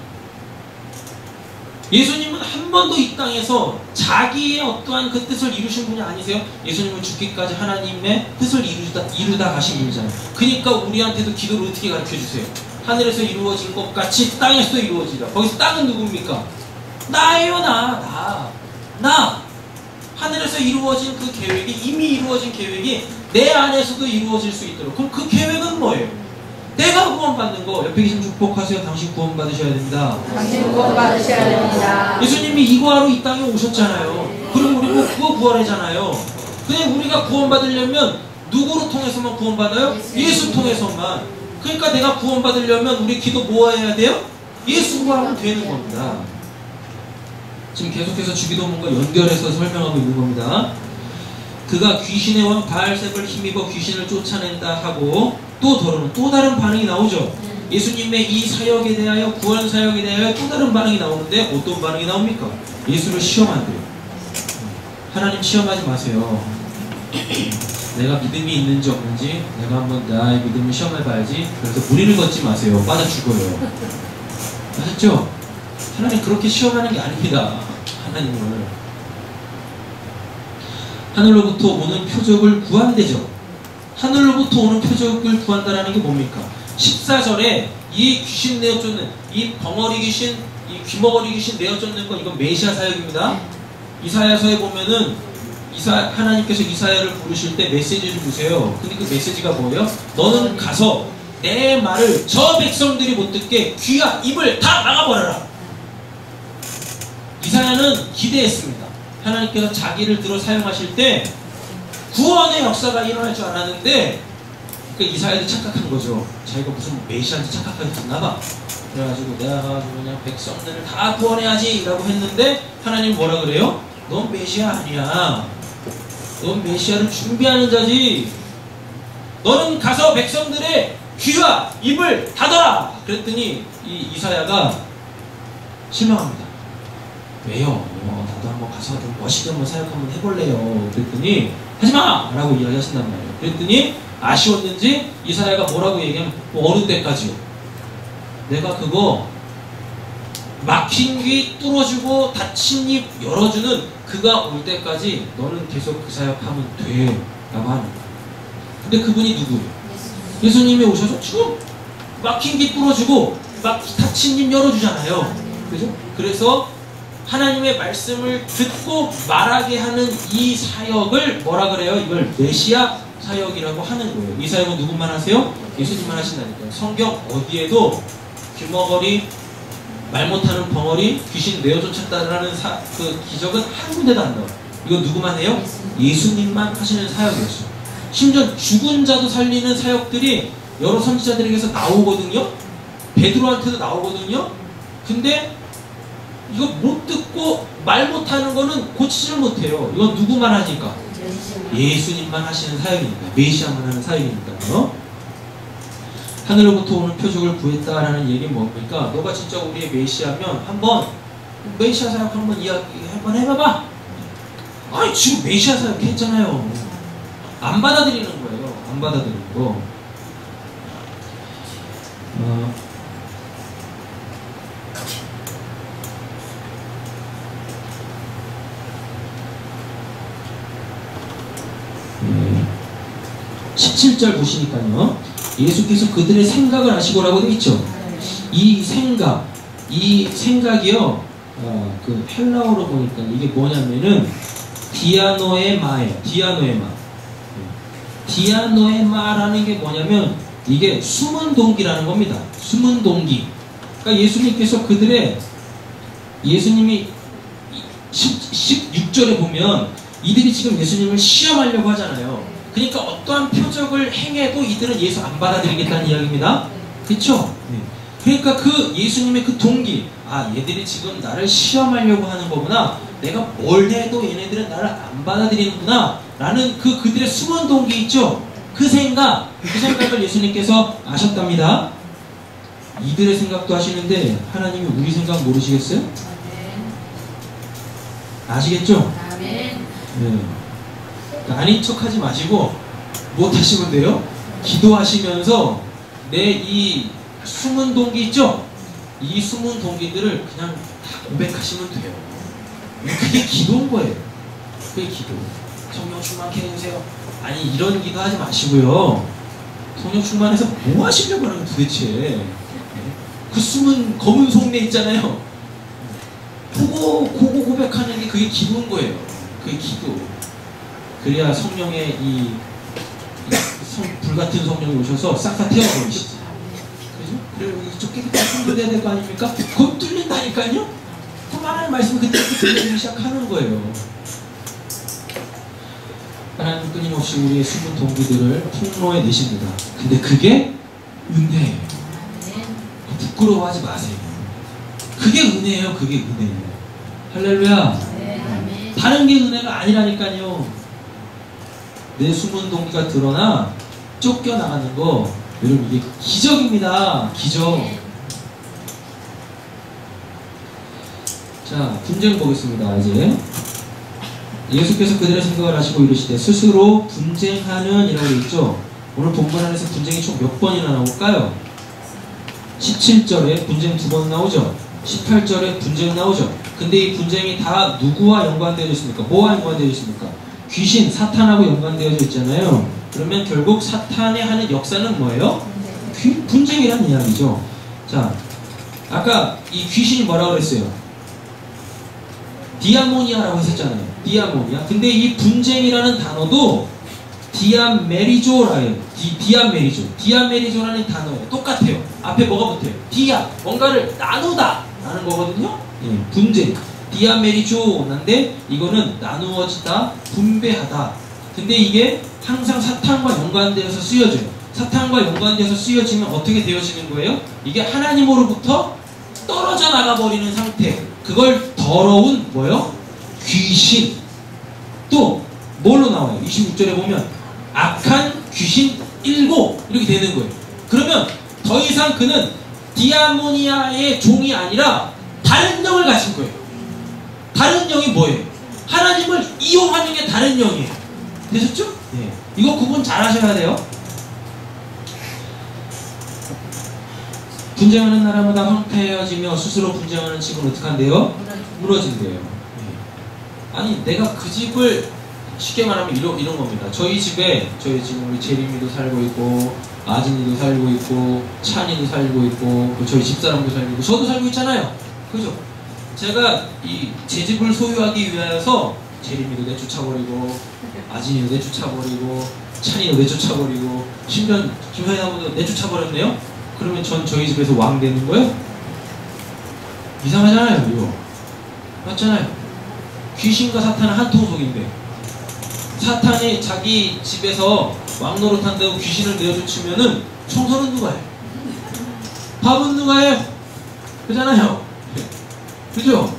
예수님은 한 번도 이 땅에서 자기의 어떠한 그 뜻을 이루신 분이 아니세요? 예수님은 죽기까지 하나님의 뜻을 이루다 가신 분이잖아요. 그러니까 우리한테도 기도를 어떻게 가르쳐주세요? 하늘에서 이루어진 것 같이 땅에서도 이루어지라. 거기서 땅은 누굽니까? 나예요. 나. 하늘에서 이루어진 그 계획이, 이미 이루어진 계획이 내 안에서도 이루어질 수 있도록. 그럼 그 계획은 뭐예요? 내가 구원받는 거. 옆에 계신 축복하세요. 당신 구원받으셔야 됩니다. 당신 구원받으셔야 됩니다. 예수님이 이거 하러 이 땅에 오셨잖아요. 그리고 우리도 그거 구하래잖아요. 근데 우리가 구원받으려면 누구로 통해서만 구원받아요? 예수 통해서만. 그러니까 내가 구원받으려면 우리 기도 뭐 해야 돼요? 예수 구하면 되는 겁니다. 지금 계속해서 주기도문과 연결해서 설명하고 있는 겁니다. 그가 귀신의 왕 바알세불을 힘입어 귀신을 쫓아낸다 하고 또 다른 반응이 나오죠. 예수님의 이 사역에 대하여, 구원 사역에 대하여 또 다른 반응이 나오는데 어떤 반응이 나옵니까? 예수를 시험한대요. 하나님 시험하지 마세요. 내가 믿음이 있는지 없는지 내가 한번 나의 믿음을 시험해봐야지. 그래서 무리를 걷지 마세요. 빠져 죽어요. 아셨죠? 하나님 그렇게 시험하는 게 아닙니다. 하나님을. 하늘로부터 오는 표적을 구한대죠. 하늘로부터 오는 표적을 구한다라는 게 뭡니까? 14절에 이 귀신 내어쫓는, 이 벙어리 귀신, 이 귀머거리 귀신 내어쫓는 건 이건 메시아 사역입니다. 이사야서에 보면은 하나님께서 이사야를 부르실 때 메시지를 주세요. 근데 그 메시지가 뭐예요? 너는 가서 내 말을 저 백성들이 못 듣게 귀와 입을 다 막아버려라. 이사야는 기대했습니다. 하나님께서 자기를 들어 사용하실 때 구원의 역사가 일어날 줄 알았는데 그러니까 이사야도 착각한 거죠. 자기가 무슨 메시아인지 착각하게 됐나봐. 그래가지고 내가 가지고 그냥 백성들을 다 구원해야지 라고 했는데 하나님 뭐라 그래요? 넌 메시아 아니야. 넌 메시아를 준비하는 자지. 너는 가서 백성들의 귀와 입을 닫아라. 그랬더니 이 이사야가 실망합니다. 왜요? 나도 한번 가서 좀 멋있게 한번 사역 한번 해볼래요. 그랬더니 하지마! 라고 이야기하신단 말이에요. 그랬더니 아쉬웠는지 이사야가 뭐라고 얘기하면 어느 때까지요? 내가 그거 막힌 귀 뚫어주고 닫힌 입 열어주는 그가 올 때까지 너는 계속 그 사역하면 돼 라고 하는 거예요. 근데 그분이 누구예요? 예수님이 오셔서 지금 막힌 귀 뚫어주고 닫힌 입 열어주잖아요. 그죠? 그래서 하나님의 말씀을 듣고 말하게 하는 이 사역을 뭐라 그래요? 이걸 메시아 사역이라고 하는 거예요. 이 사역은 누구만 하세요? 예수님만 하신다니까요. 성경 어디에도 귀머거리, 말 못하는 벙어리, 귀신 내어쫓았다라는 그 기적은 한 군데도 안 나와요. 이건 누구만 해요? 예수님만 하시는 사역이었어요. 심지어 죽은 자도 살리는 사역들이 여러 선지자들에게서 나오거든요. 베드로한테도 나오거든요. 근데 이거 못 듣고 말 못하는 거는 고치지를 못해요. 이건 누구만 하니까? 예수님만 하시는 사역이니까. 메시아만 하는 사역이니까요. 하늘로부터 오는 표적을 구했다라는 얘기는 뭡니까? 너가 진짜 우리의 메시아면 한번 메시아 사역 한번 이야기 한번 해봐봐. 아니 지금 메시아 사역 했잖아요. 안 받아들이는 거예요. 안 받아들이는 거. 네. 17절 보시니까요. 예수께서 그들의 생각을 아시고라고 되어 있죠. 이 생각이요. 그 헬라어로 보니까 이게 뭐냐면은 디아노에마예요. 디아노에마라는 게 뭐냐면 이게 숨은 동기라는 겁니다. 숨은 동기. 그러니까 예수님께서 예수님이 16절에 보면 이들이 지금 예수님을 시험하려고 하잖아요. 그러니까 어떠한 표적을 행해도 이들은 예수 안 받아들이겠다는 이야기입니다. 그렇죠? 네. 그러니까 그 예수님의 그 동기, 얘들이 지금 나를 시험하려고 하는 거구나. 내가 뭘 해도 얘네들은 나를 안 받아들이는구나 라는 그들의 숨은 동기 있죠. 그 생각을 예수님께서 아셨답니다. 이들의 생각도 하시는데 하나님이 우리 생각 모르시겠어요? 아시겠죠? 네. 아닌 척 하지 마시고 뭐 하시면 돼요? 기도하시면서 내 이 숨은 동기 있죠? 이 숨은 동기들을 그냥 다 고백하시면 돼요. 그게 기도인 거예요. 그게 기도. 성령 충만케 해주세요. 아니 이런 기도 하지 마시고요. 성령 충만해서 뭐 하시려고 하는 도대체. 그 숨은 검은 속내 있잖아요. 그거 고백하는 게 그게 기도인 거예요. 그게 기도. 그래야 성령의 불같은 성령이 오셔서 싹 다 태워버리시지. 그죠? 그리고 이쪽 깨끗한 손도 돼야 될 거 아닙니까? 곧 뚫린다니까요? 그 말하는 말씀 그때부터 들리기 시작하는 거예요. 하나님 끊임없이 우리의 숨은 동기들을 폭로해 내십니다. 근데 그게 은혜예요. 부끄러워하지 마세요. 그게 은혜예요. 그게 은혜예요. 할렐루야. 다른 게 은혜가 아니라니까요. 내 숨은 동기가 드러나 쫓겨나가는 거, 여러분 이게 기적입니다. 기적. 자, 분쟁 보겠습니다. 이제 예수께서 그들의 생각을 하시고 이르시되 스스로 분쟁하는 이라고 되어 있죠. 오늘 본문 안에서 분쟁이 총 몇 번이나 나올까요? 17절에 분쟁 2번 나오죠. 18절에 분쟁 나오죠. 근데 이 분쟁이 다 누구와 연관되어 있습니까? 뭐와 연관되어 있습니까? 귀신, 사탄하고 연관되어져 있잖아요. 그러면 결국 사탄이 하는 역사는 뭐예요? 분쟁이라는 이야기죠. 자, 아까 이 귀신이 뭐라고 그랬어요? 디아모니아라고 했었잖아요. 디아모니아. 근데 이 분쟁이라는 단어도 디아메리조라요. 디아메리조라는 단어예요. 똑같아요. 앞에 뭐가 붙어요? 디아, 뭔가를 나누다 라는 거거든요. 예, 분쟁. 디아메리조인데 이거는 나누어지다, 분배하다. 근데 이게 항상 사탄과 연관되어서 쓰여져요. 사탄과 연관돼서 쓰여지면 어떻게 되어지는 거예요? 이게 하나님으로부터 떨어져 나가버리는 상태. 그걸 더러운 뭐요? 귀신. 또 뭘로 나와요? 26절에 보면 악한 귀신 7 이렇게 되는 거예요. 그러면 더 이상 그는 디아모니아의 종이 아니라 다른 영을 가진 거예요. 다른 영이 뭐예요? 하나님을 이용하는 게 다른 영이에요. 되셨죠? 네. 이거 구분 잘 하셔야 돼요. 분쟁하는 나라마다 황폐해지며 스스로 분쟁하는 집은 어떻게 한대요? 무너진대요. 아니 내가 그 집을 쉽게 말하면 이런 겁니다. 저희 집에 지금 우리 재림이도 살고 있고 아진이도 살고 있고 찬이도 살고 있고 저희 집사람도 살고 있고 저도 살고 있잖아요. 그죠? 제가 제 집을 소유하기 위해서 재림이도 내쫓아버리고 아진이도 내쫓아버리고 찬이도 내쫓아버리고 심지어 김사장도 내쫓아버렸네요. 그러면 전 저희 집에서 왕 되는 거예요? 이상하잖아요 이거. 맞잖아요. 귀신과 사탄은 한 토속인데 사탄이 자기 집에서 왕 노릇한다고 귀신을 내어쫓으면은 청소는 누가 해요? 밥은 누가 해요? 그잖아요. 그죠?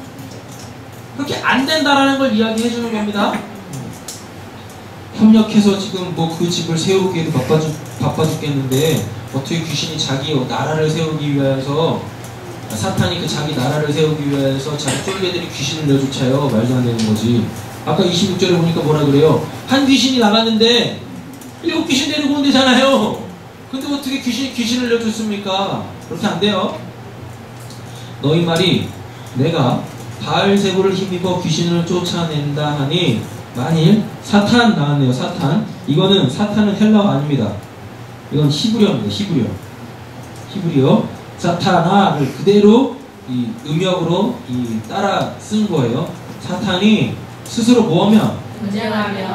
그렇게 안 된다라는 걸 이야기해 주는 겁니다. 협력해서 지금 뭐 그 집을 세우기에도 바빠 죽겠는데 어떻게 귀신이 자기 나라를 세우기 위해서 사탄이 그 자기 나라를 세우기 위해서 자기 쫄개들이 귀신을 내쫓아요. 말도 안 되는 거지. 아까 26절에 보니까 뭐라 그래요? 한 귀신이 나갔는데 7 귀신 데리고 온 데잖아요. 근데 어떻게 귀신을 내쫓습니까? 그렇게 안 돼요. 너희 말이 내가 바알세불을 힘입어 귀신을 쫓아낸다 하니 만일 사탄 나왔네요. 사탄. 이거는 사탄은 헬라어 아닙니다. 이건 히브리어입니다. 히브리어. 사탄아를 그대로 이 음역으로 따라 쓴 거예요. 사탄이 스스로 뭐하면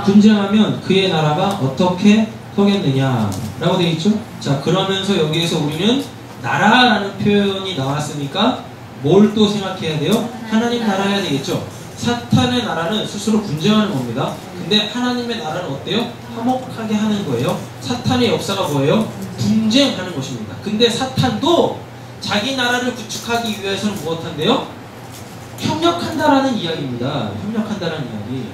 분쟁하면 그의 나라가 어떻게 서겠느냐 라고 되어 있죠. 자, 그러면서 여기에서 우리는 나라라는 표현이 나왔으니까 뭘 또 생각해야 돼요? 하나님 나라 해야 되겠죠. 사탄의 나라는 스스로 분쟁하는 겁니다. 근데 하나님의 나라는 어때요? 화목하게 하는 거예요. 사탄의 역사가 뭐예요? 분쟁하는 것입니다. 근데 사탄도 자기 나라를 구축하기 위해서는 무엇한대요? 협력한다라는 이야기입니다. 협력한다라는 이야기.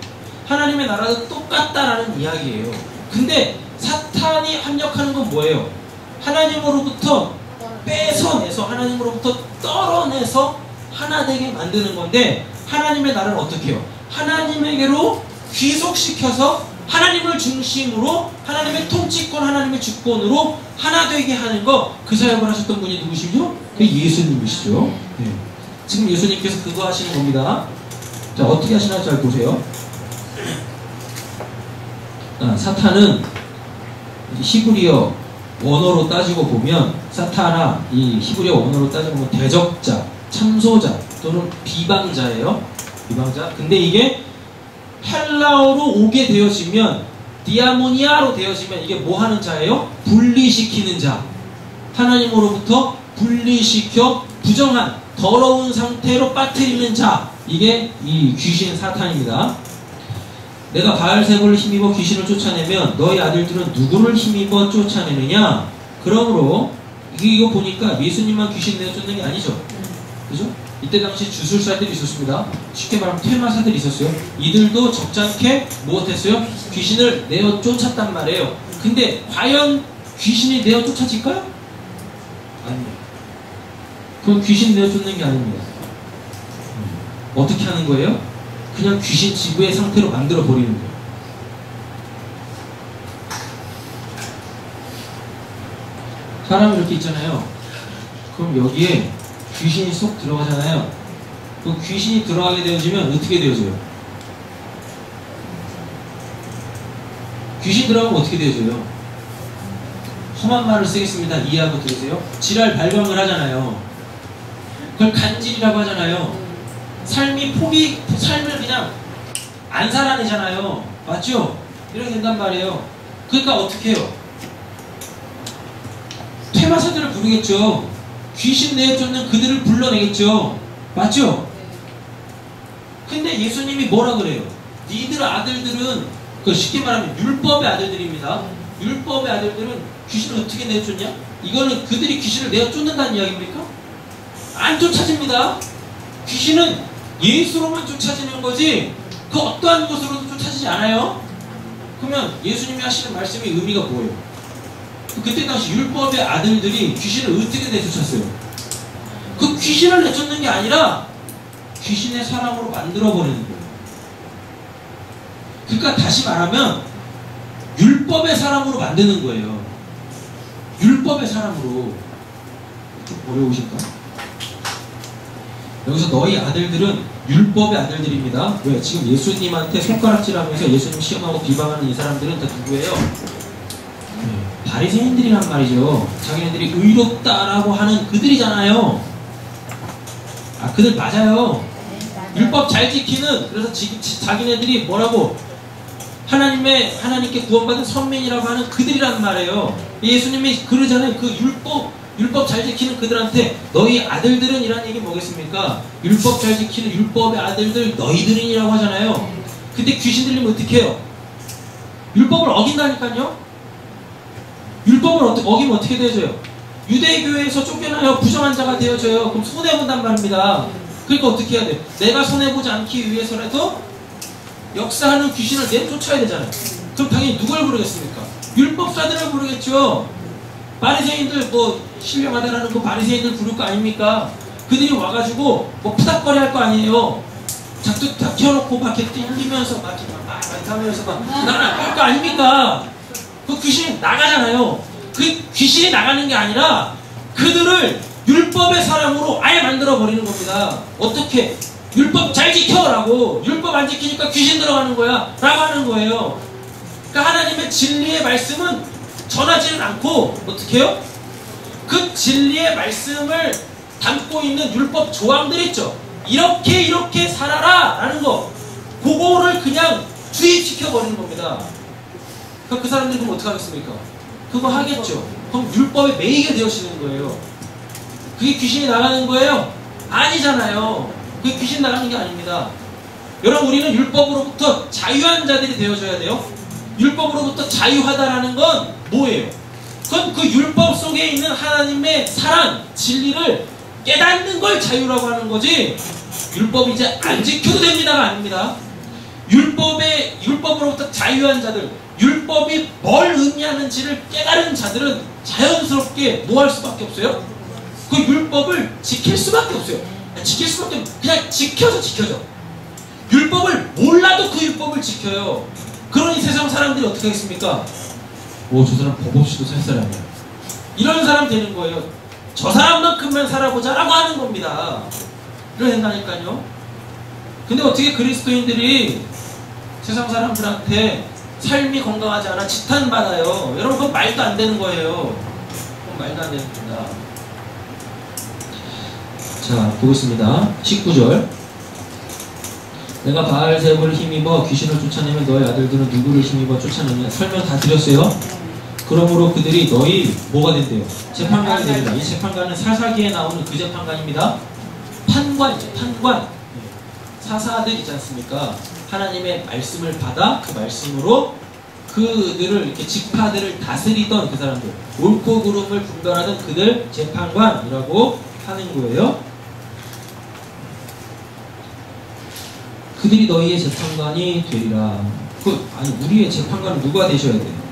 하나님의 나라도 똑같다라는 이야기예요. 근데 사탄이 합력하는 건 뭐예요? 하나님으로부터 뺏어내서 하나님으로부터 떨어내서 하나 되게 만드는 건데 하나님의 나라는 어떻게 해요? 하나님에게로 귀속시켜서 하나님을 중심으로 하나님의 통치권, 하나님의 주권으로 하나 되게 하는 거, 그 사역을 하셨던 분이 누구시죠? 그 예수님이시죠. 네. 지금 예수님께서 그거 하시는 겁니다. 자, 어떻게 하시나 잘 보세요. 사탄은 히브리어 원어로 따지고 보면 사탄아, 이 히브리어 원어로 따지고 보면 대적자, 참소자 또는 비방자예요. 비방자. 근데 이게 헬라어로 오게 되어지면 디아모니아로 되어지면 이게 뭐 하는 자예요? 분리시키는 자. 하나님으로부터 분리시켜 부정한 더러운 상태로 빠뜨리는 자. 이게 이 귀신 사탄입니다. 내가 바알세불을 힘입어 귀신을 쫓아내면 너희 아들들은 누구를 힘입어 쫓아내느냐? 그러므로 이거 보니까 예수님만 귀신 내쫓는 게 아니죠. 그죠? 이때 당시 주술사들이 있었습니다. 쉽게 말하면 퇴마사들이 있었어요. 이들도 적잖게 무엇했어요? 귀신을 내어 쫓았단 말이에요. 근데 과연 귀신이 내어 쫓아질까요? 아니에요. 그건 귀신 내어 쫓는 게 아닙니다. 어떻게 하는 거예요? 그냥 귀신 지구의 상태로 만들어 버리는 거예요. 사람이 이렇게 있잖아요. 그럼 여기에 귀신이 쏙 들어가잖아요. 그 귀신이 들어가게 되어지면 어떻게 되어져요? 귀신 들어가면 어떻게 되어져요? 험한 말을 쓰겠습니다. 이해하고 들으세요. 지랄 발광을 하잖아요. 그걸 간질이라고 하잖아요. 삶을 그냥 안 살아내잖아요. 맞죠? 이렇게 된단 말이에요. 그러니까 어떻게 해요? 퇴마사들을 부르겠죠. 귀신 내쫓는 그들을 불러내겠죠. 맞죠? 근데 예수님이 뭐라 그래요? 니들 아들들은, 그 쉽게 말하면 율법의 아들들입니다. 율법의 아들들은 귀신을 어떻게 내쫓냐? 이거는 그들이 귀신을 내쫓는다는 이야기입니까? 안 쫓아집니다. 귀신은 예수로만 쫓아지는 거지 그 어떠한 것으로도 쫓아지지 않아요. 그러면 예수님이 하시는 말씀의 의미가 뭐예요? 그때 당시 율법의 아들들이 귀신을 어떻게 내쫓았어요? 그 귀신을 내쫓는 게 아니라 귀신의 사람으로 만들어버리는 거예요. 그러니까 다시 말하면 율법의 사람으로 만드는 거예요. 율법의 사람으로. 좀 어려우실까? 여기서 너희 아들들은 율법의 아들들입니다. 왜? 지금 예수님한테 손가락질하면서 예수님 시험하고 비방하는 이 사람들은 다 누구예요? 바리새인들이란 말이죠. 자기네들이 의롭다라고 하는 그들이잖아요. 아, 그들 맞아요. 율법 잘 지키는, 그래서 지금 자기네들이 뭐라고? 하나님께 구원받은 선민이라고 하는 그들이란 말이에요. 예수님이 그러잖아요. 그 율법 잘 지키는 그들한테 너희 아들들은 이란 얘기 뭐겠습니까? 율법 잘 지키는 율법의 아들들 너희들이라고 하잖아요. 근데 귀신 들리면 어떻게 해요? 율법을 어긴다니까요. 율법을 어기면 어떻게 되어져요? 유대교회에서 쫓겨나요. 부정한 자가 되어져요. 그럼 손해본단 말입니다. 그러니까 어떻게 해야 돼요? 내가 손해보지 않기 위해서라도 역사하는 귀신을 내쫓아야 되잖아요. 그럼 당연히 누굴 부르겠습니까? 율법사들을 부르겠죠. 바리새인들 신령하다라는 그 바리새인들 부를 거 아닙니까? 그들이 와가지고 푸닥거리 할 거 아니에요. 작두 다 켜놓고 막 이렇게 뛰면서 막 하면서 막 나는 할 거 아닙니까? 그 귀신이 나가잖아요. 그 귀신이 나가는 게 아니라 그들을 율법의 사람으로 아예 만들어 버리는 겁니다. 어떻게? 율법 잘 지켜라고. 율법 안 지키니까 귀신 들어가는 거야 라고 하는 거예요. 그러니까 하나님의 진리의 말씀은 전하지는 않고 어떻게 해요? 그 진리의 말씀을 담고 있는 율법 조항들 있죠. 이렇게 살아라 라는 거, 그거를 그냥 주입시켜 버리는 겁니다. 그럼 그 사람들이 그럼 어떻게 하겠습니까? 그거 하겠죠. 그럼 율법에 매이게 되어지는 거예요. 그게 귀신이 나가는 거예요? 아니잖아요. 그게 귀신 나가는 게 아닙니다. 여러분, 우리는 율법으로부터 자유한 자들이 되어줘야 돼요. 율법으로부터 자유하다라는 건 뭐예요? 그건 그 율법 속에 있는 하나님의 사랑, 진리를 깨닫는 걸 자유라고 하는 거지, 율법 이제 안 지켜도 됩니다가 아닙니다. 율법으로부터 자유한 자들, 율법이 뭘 의미하는지를 깨달은 자들은 자연스럽게 뭐 할 수밖에 없어요? 그 율법을 지킬 수밖에 없어요. 지킬 수밖에 없어요. 그냥 지켜져. 율법을 몰라도 그 율법을 지켜요. 그러니 세상 사람들이 어떻게 하겠습니까? 저 사람 법 없이도 살 사람이야. 이런 사람 되는 거예요. 저 사람만큼만 살아보자 라고 하는 겁니다. 이런 된다니까요. 근데 어떻게 그리스도인들이 세상 사람들한테 삶이 건강하지 않아 지탄받아요. 여러분, 그건 말도 안 되는 거예요. 그건 말도 안 되는 겁니다. 자, 보겠습니다. 19절. 내가 바알세불을 힘입어 귀신을 쫓아내면 너희 아들들은 누구를 힘입어 쫓아내냐. 설명 다 드렸어요. 그러므로 그들이 너희 뭐가 된대요? 재판관이 되리라. 이 재판관은 사사기에 나오는 그 재판관입니다. 판관이죠. 판관. 사사들 있지 않습니까? 하나님의 말씀을 받아 그 말씀으로 그들을 이렇게 지파들을 다스리던 그 사람들, 옳고 그름을 분별하던 그들 재판관이라고 하는 거예요. 그들이 너희의 재판관이 되리라. 아니, 우리의 재판관은 누가 되셔야 돼요?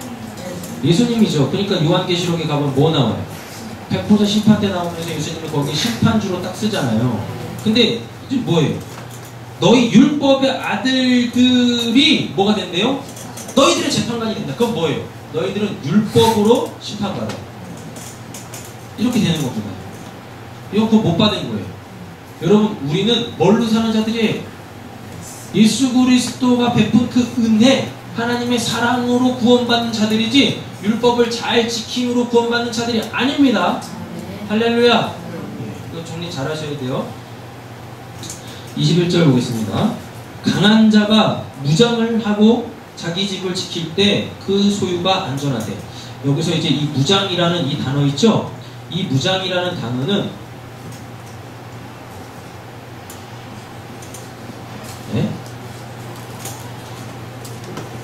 예수님이죠. 그러니까 요한계시록에 가보면 뭐 나와요? 백보자 심판 때 나오면서 예수님이 거기 심판주로 딱 쓰잖아요. 근데 이제 뭐예요? 너희 율법의 아들들이 뭐가 된대요? 너희들의 재판관이 된다. 그건 뭐예요? 너희들은 율법으로 심판받아. 이렇게 되는 겁니다. 이거 그거 못 받은 거예요. 여러분, 우리는 뭘로 사는 자들이에요? 예수 그리스도가 베푼 그 은혜, 하나님의 사랑으로 구원받는 자들이지 율법을 잘 지킴으로 구원받는 자들이 아닙니다. 할렐루야. 이거 정리 잘 하셔야 돼요. 21절 보겠습니다. 강한 자가 무장을 하고 자기 집을 지킬 때 그 소유가 안전하대. 여기서 이제 이 무장이라는 이 단어 있죠? 이 무장이라는 단어는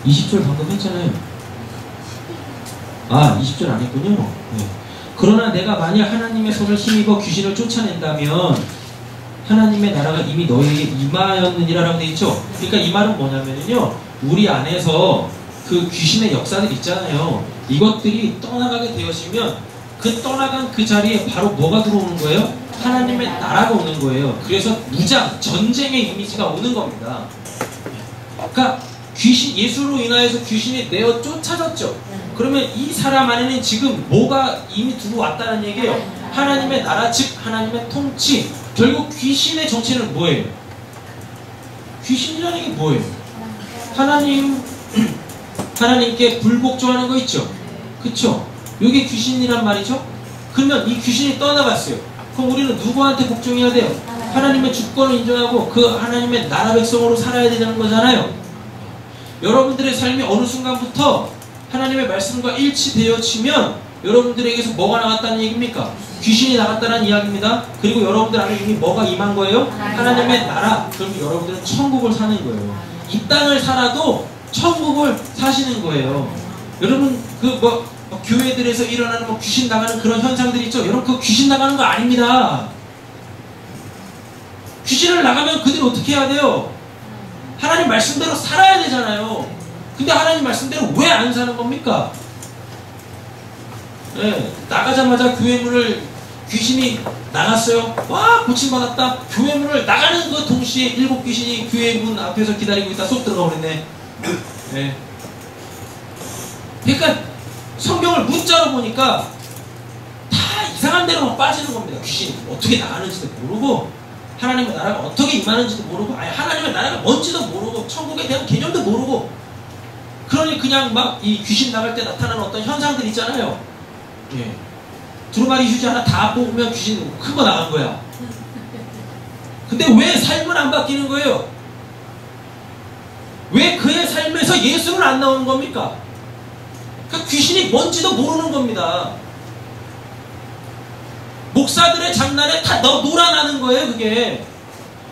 20절 방금 했잖아요. 아, 20절 안 했군요. 네. 그러나 내가 만약 하나님의 손을 힘입어 귀신을 쫓아낸다면 하나님의 나라가 이미 너희에게 임하였느니라라고 되어 있죠. 그러니까 이 말은 뭐냐면요, 우리 안에서 그 귀신의 역사들 있잖아요. 이것들이 떠나가게 되어지면 그 떠나간 그 자리에 바로 뭐가 들어오는 거예요? 하나님의 나라가 오는 거예요. 그래서 무장, 전쟁의 이미지가 오는 겁니다. 그러니까 예수로 인하여서 귀신이 내어 쫓아졌죠. 그러면 이 사람 안에는 지금 뭐가 이미 들어왔다는 얘기예요. 하나님의 나라, 즉 하나님의 통치. 결국 귀신의 정체는 뭐예요? 귀신이라는 게 뭐예요? 하나님께 불복종하는 거 있죠? 그쵸? 이게 귀신이란 말이죠? 그러면 이 귀신이 떠나갔어요. 그럼 우리는 누구한테 복종해야 돼요? 하나님의 주권을 인정하고 그 하나님의 나라 백성으로 살아야 되는 거잖아요. 여러분들의 삶이 어느 순간부터 하나님의 말씀과 일치되어지면 여러분들에게서 뭐가 나갔다는 얘기입니까? 귀신이 나갔다는 이야기입니다. 그리고 여러분들 안에 이미 뭐가 임한 거예요? 하나님의 나라. 그럼 여러분들은 천국을 사는 거예요. 이 땅을 살아도 천국을 사시는 거예요. 여러분 교회들에서 일어나는 귀신 나가는 그런 현상들 있죠? 여러분 그 귀신 나가는 거 아닙니다. 귀신을 나가면 그들이 어떻게 해야 돼요? 하나님 말씀대로 살아야 되잖아요. 근데 하나님 말씀대로 왜 안 사는 겁니까? 네, 나가자마자 교회 문을 귀신이 나갔어요. 와, 고침받았다. 교회 문을 나가는 그 동시에 7 귀신이 교회 문 앞에서 기다리고 있다. 쏙 들어가 버렸네. 네. 그러니까 성경을 문자로 보니까 다 이상한 데로만 빠지는 겁니다. 귀신이 어떻게 나가는지도 모르고 하나님의 나라가 어떻게 임하는지도 모르고 아예 하나님의 나라가 뭔지도 모르고 천국에 대한 개념도 모르고 그러니 그냥 막 이 귀신 나갈 때 나타나는 어떤 현상들 있잖아요. 예. 두루마리 휴지 하나 다 뽑으면 귀신 큰 거 나간 거야. 근데 왜 삶은 안 바뀌는 거예요? 왜 그의 삶에서 예수는 안 나오는 겁니까? 그 귀신이 뭔지도 모르는 겁니다. 목사들의 장난에 다 놀아나는 거예요, 그게.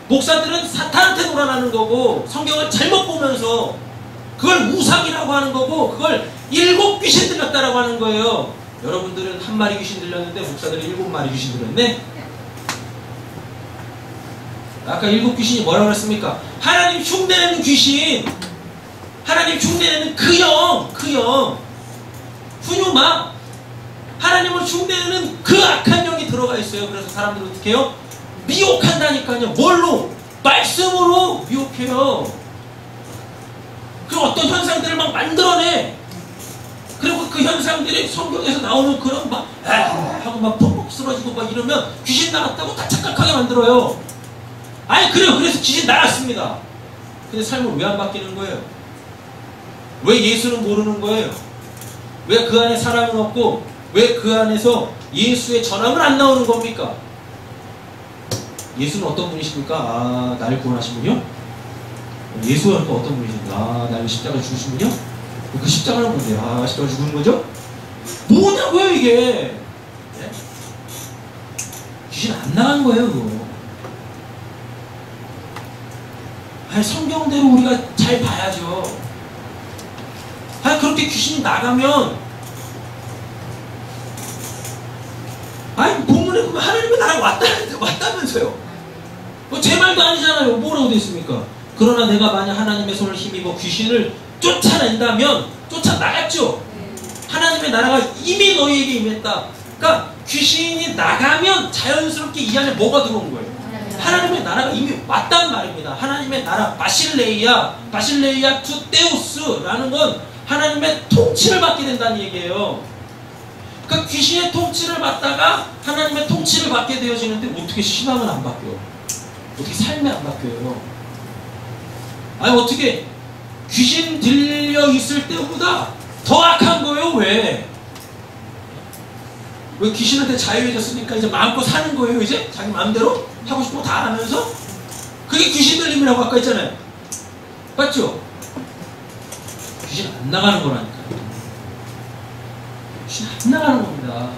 목사들은 사탄한테 놀아나는 거고, 성경을 잘못 보면서, 그걸 우상이라고 하는 거고, 그걸 7 귀신 들렸다라고 하는 거예요. 여러분들은 1마리 귀신 들렸는데, 목사들은 7마리 귀신 들렸네? 아까 7 귀신이 뭐라고 그랬습니까? 하나님 흉내내는 귀신! 하나님 흉내내는 그 영! 훈유마! 하나님을 흉내내는 그 악한 영이 들어가 있어요. 그래서 사람들은 어떻게 해요? 미혹한다니까요. 뭘로? 말씀으로 미혹해요. 그 어떤 현상들을 막 만들어내. 그리고 그 현상들이 성경에서 나오는 그런 막 하고 막 퍽퍽 쓰러지고 막 이러면 귀신 나갔다고 다 착각하게 만들어요. 아니 그래요. 그래서 귀신 나갔습니다. 근데 삶은 왜 안 바뀌는 거예요? 왜 예수는 모르는 거예요? 왜 그 안에 사랑은 없고 왜 그 안에서 예수의 전함은 안 나오는 겁니까? 예수는 어떤 분이십니까? 아, 나를 구원하신 분이요? 예수는 또 어떤 분이십니까? 아, 나를 십자가 죽으신 분이요? 그 십자가는 뭔데요? 아, 십자가 죽은 거죠? 뭐냐고요 이게? 네? 귀신 안 나간 거예요 그거. 아니 성경대로 우리가 잘 봐야죠. 아니 그렇게 귀신이 나가면 아니 본문에 보면 하나님의 나라가 왔다면서요. 제 말도 아니잖아요. 뭐라고 되어 있습니까? 그러나 내가 만약 하나님의 손을 힘입어 귀신을 쫓아낸다면 쫓아나갔죠. 하나님의 나라가 이미 너희에게 임했다. 그러니까 귀신이 나가면 자연스럽게 이 안에 뭐가 들어온 거예요? 하나님의 나라가 이미 왔단 말입니다. 하나님의 나라 바실레이아 투 데우스라는 건 하나님의 통치를 받게 된다는 얘기예요. 그러니까 귀신의 통치를 받다가 하나님의 통치를 받게 되어지는데 어떻게 신앙은 안 바뀌어? 어떻게 삶이 안 바뀌어요? 아니 어떻게 귀신 들려 있을 때보다 더 악한 거예요? 왜 귀신한테 자유해졌으니까 이제 마음껏 사는 거예요? 이제 자기 마음대로 하고 싶은 거 다 하면서? 그게 귀신 들림이라고 아까 했잖아요. 맞죠? 귀신 안 나가는 거라니까요. 귀신 안 나가는 겁니다.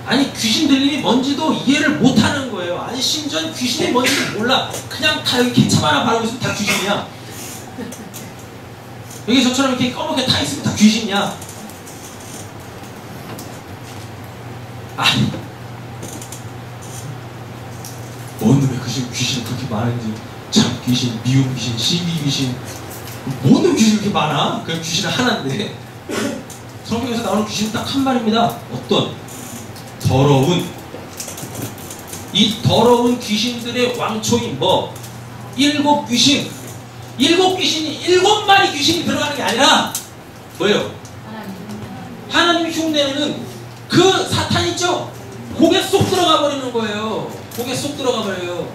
아니 귀신 들림이 뭔지도 이해를 못하는 거예요. 아니 심지어 귀신이 뭔지도 몰라. 그냥 다 여기 케찹 하나 바르고 있으면 다 귀신이야. 여기 저처럼 이렇게 검게 타 있으면 다 귀신이야. 아니, 뭔 놈의 귀신이 그렇게 많은지. 참 귀신, 미움 귀신, 시비 귀신, 뭔 놈의 귀신이 그렇게 많아? 그 귀신은 하나인데 성경에서 나오는 귀신은 딱 한 말입니다. 어떤? 더러운. 이 더러운 귀신들의 왕초인 뭐? 7 귀신. 7 귀신이 7마리 귀신이 들어가는 게 아니라 뭐예요? 하나님이 흉내내는 그 사탄 있죠? 고개 쏙 들어가 버리는 거예요. 고개 쏙 들어가 버려요.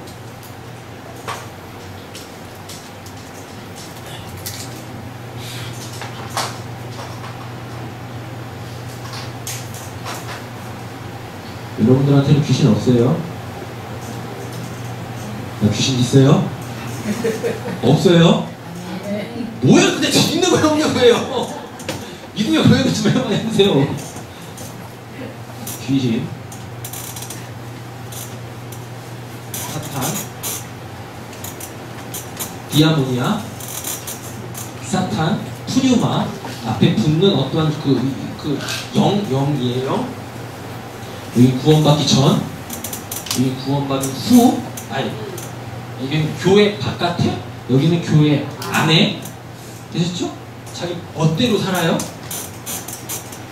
여러분들한테는 귀신 없어요? 귀신 있어요? 없어요? 뭐야 근데 있는 거 없는 거예요. 있는 거 보여도 좀 해보세요. 귀신, 사탄, 디아모니아, 사탄, 푸뉴마, 앞에 붙는 어떠한 영이에요. 여기 구원받기 전, 여기 구원받은 후, 아니, 여기는 교회 바깥에, 여기는 교회 안에. 되셨죠? 자기 멋대로 살아요.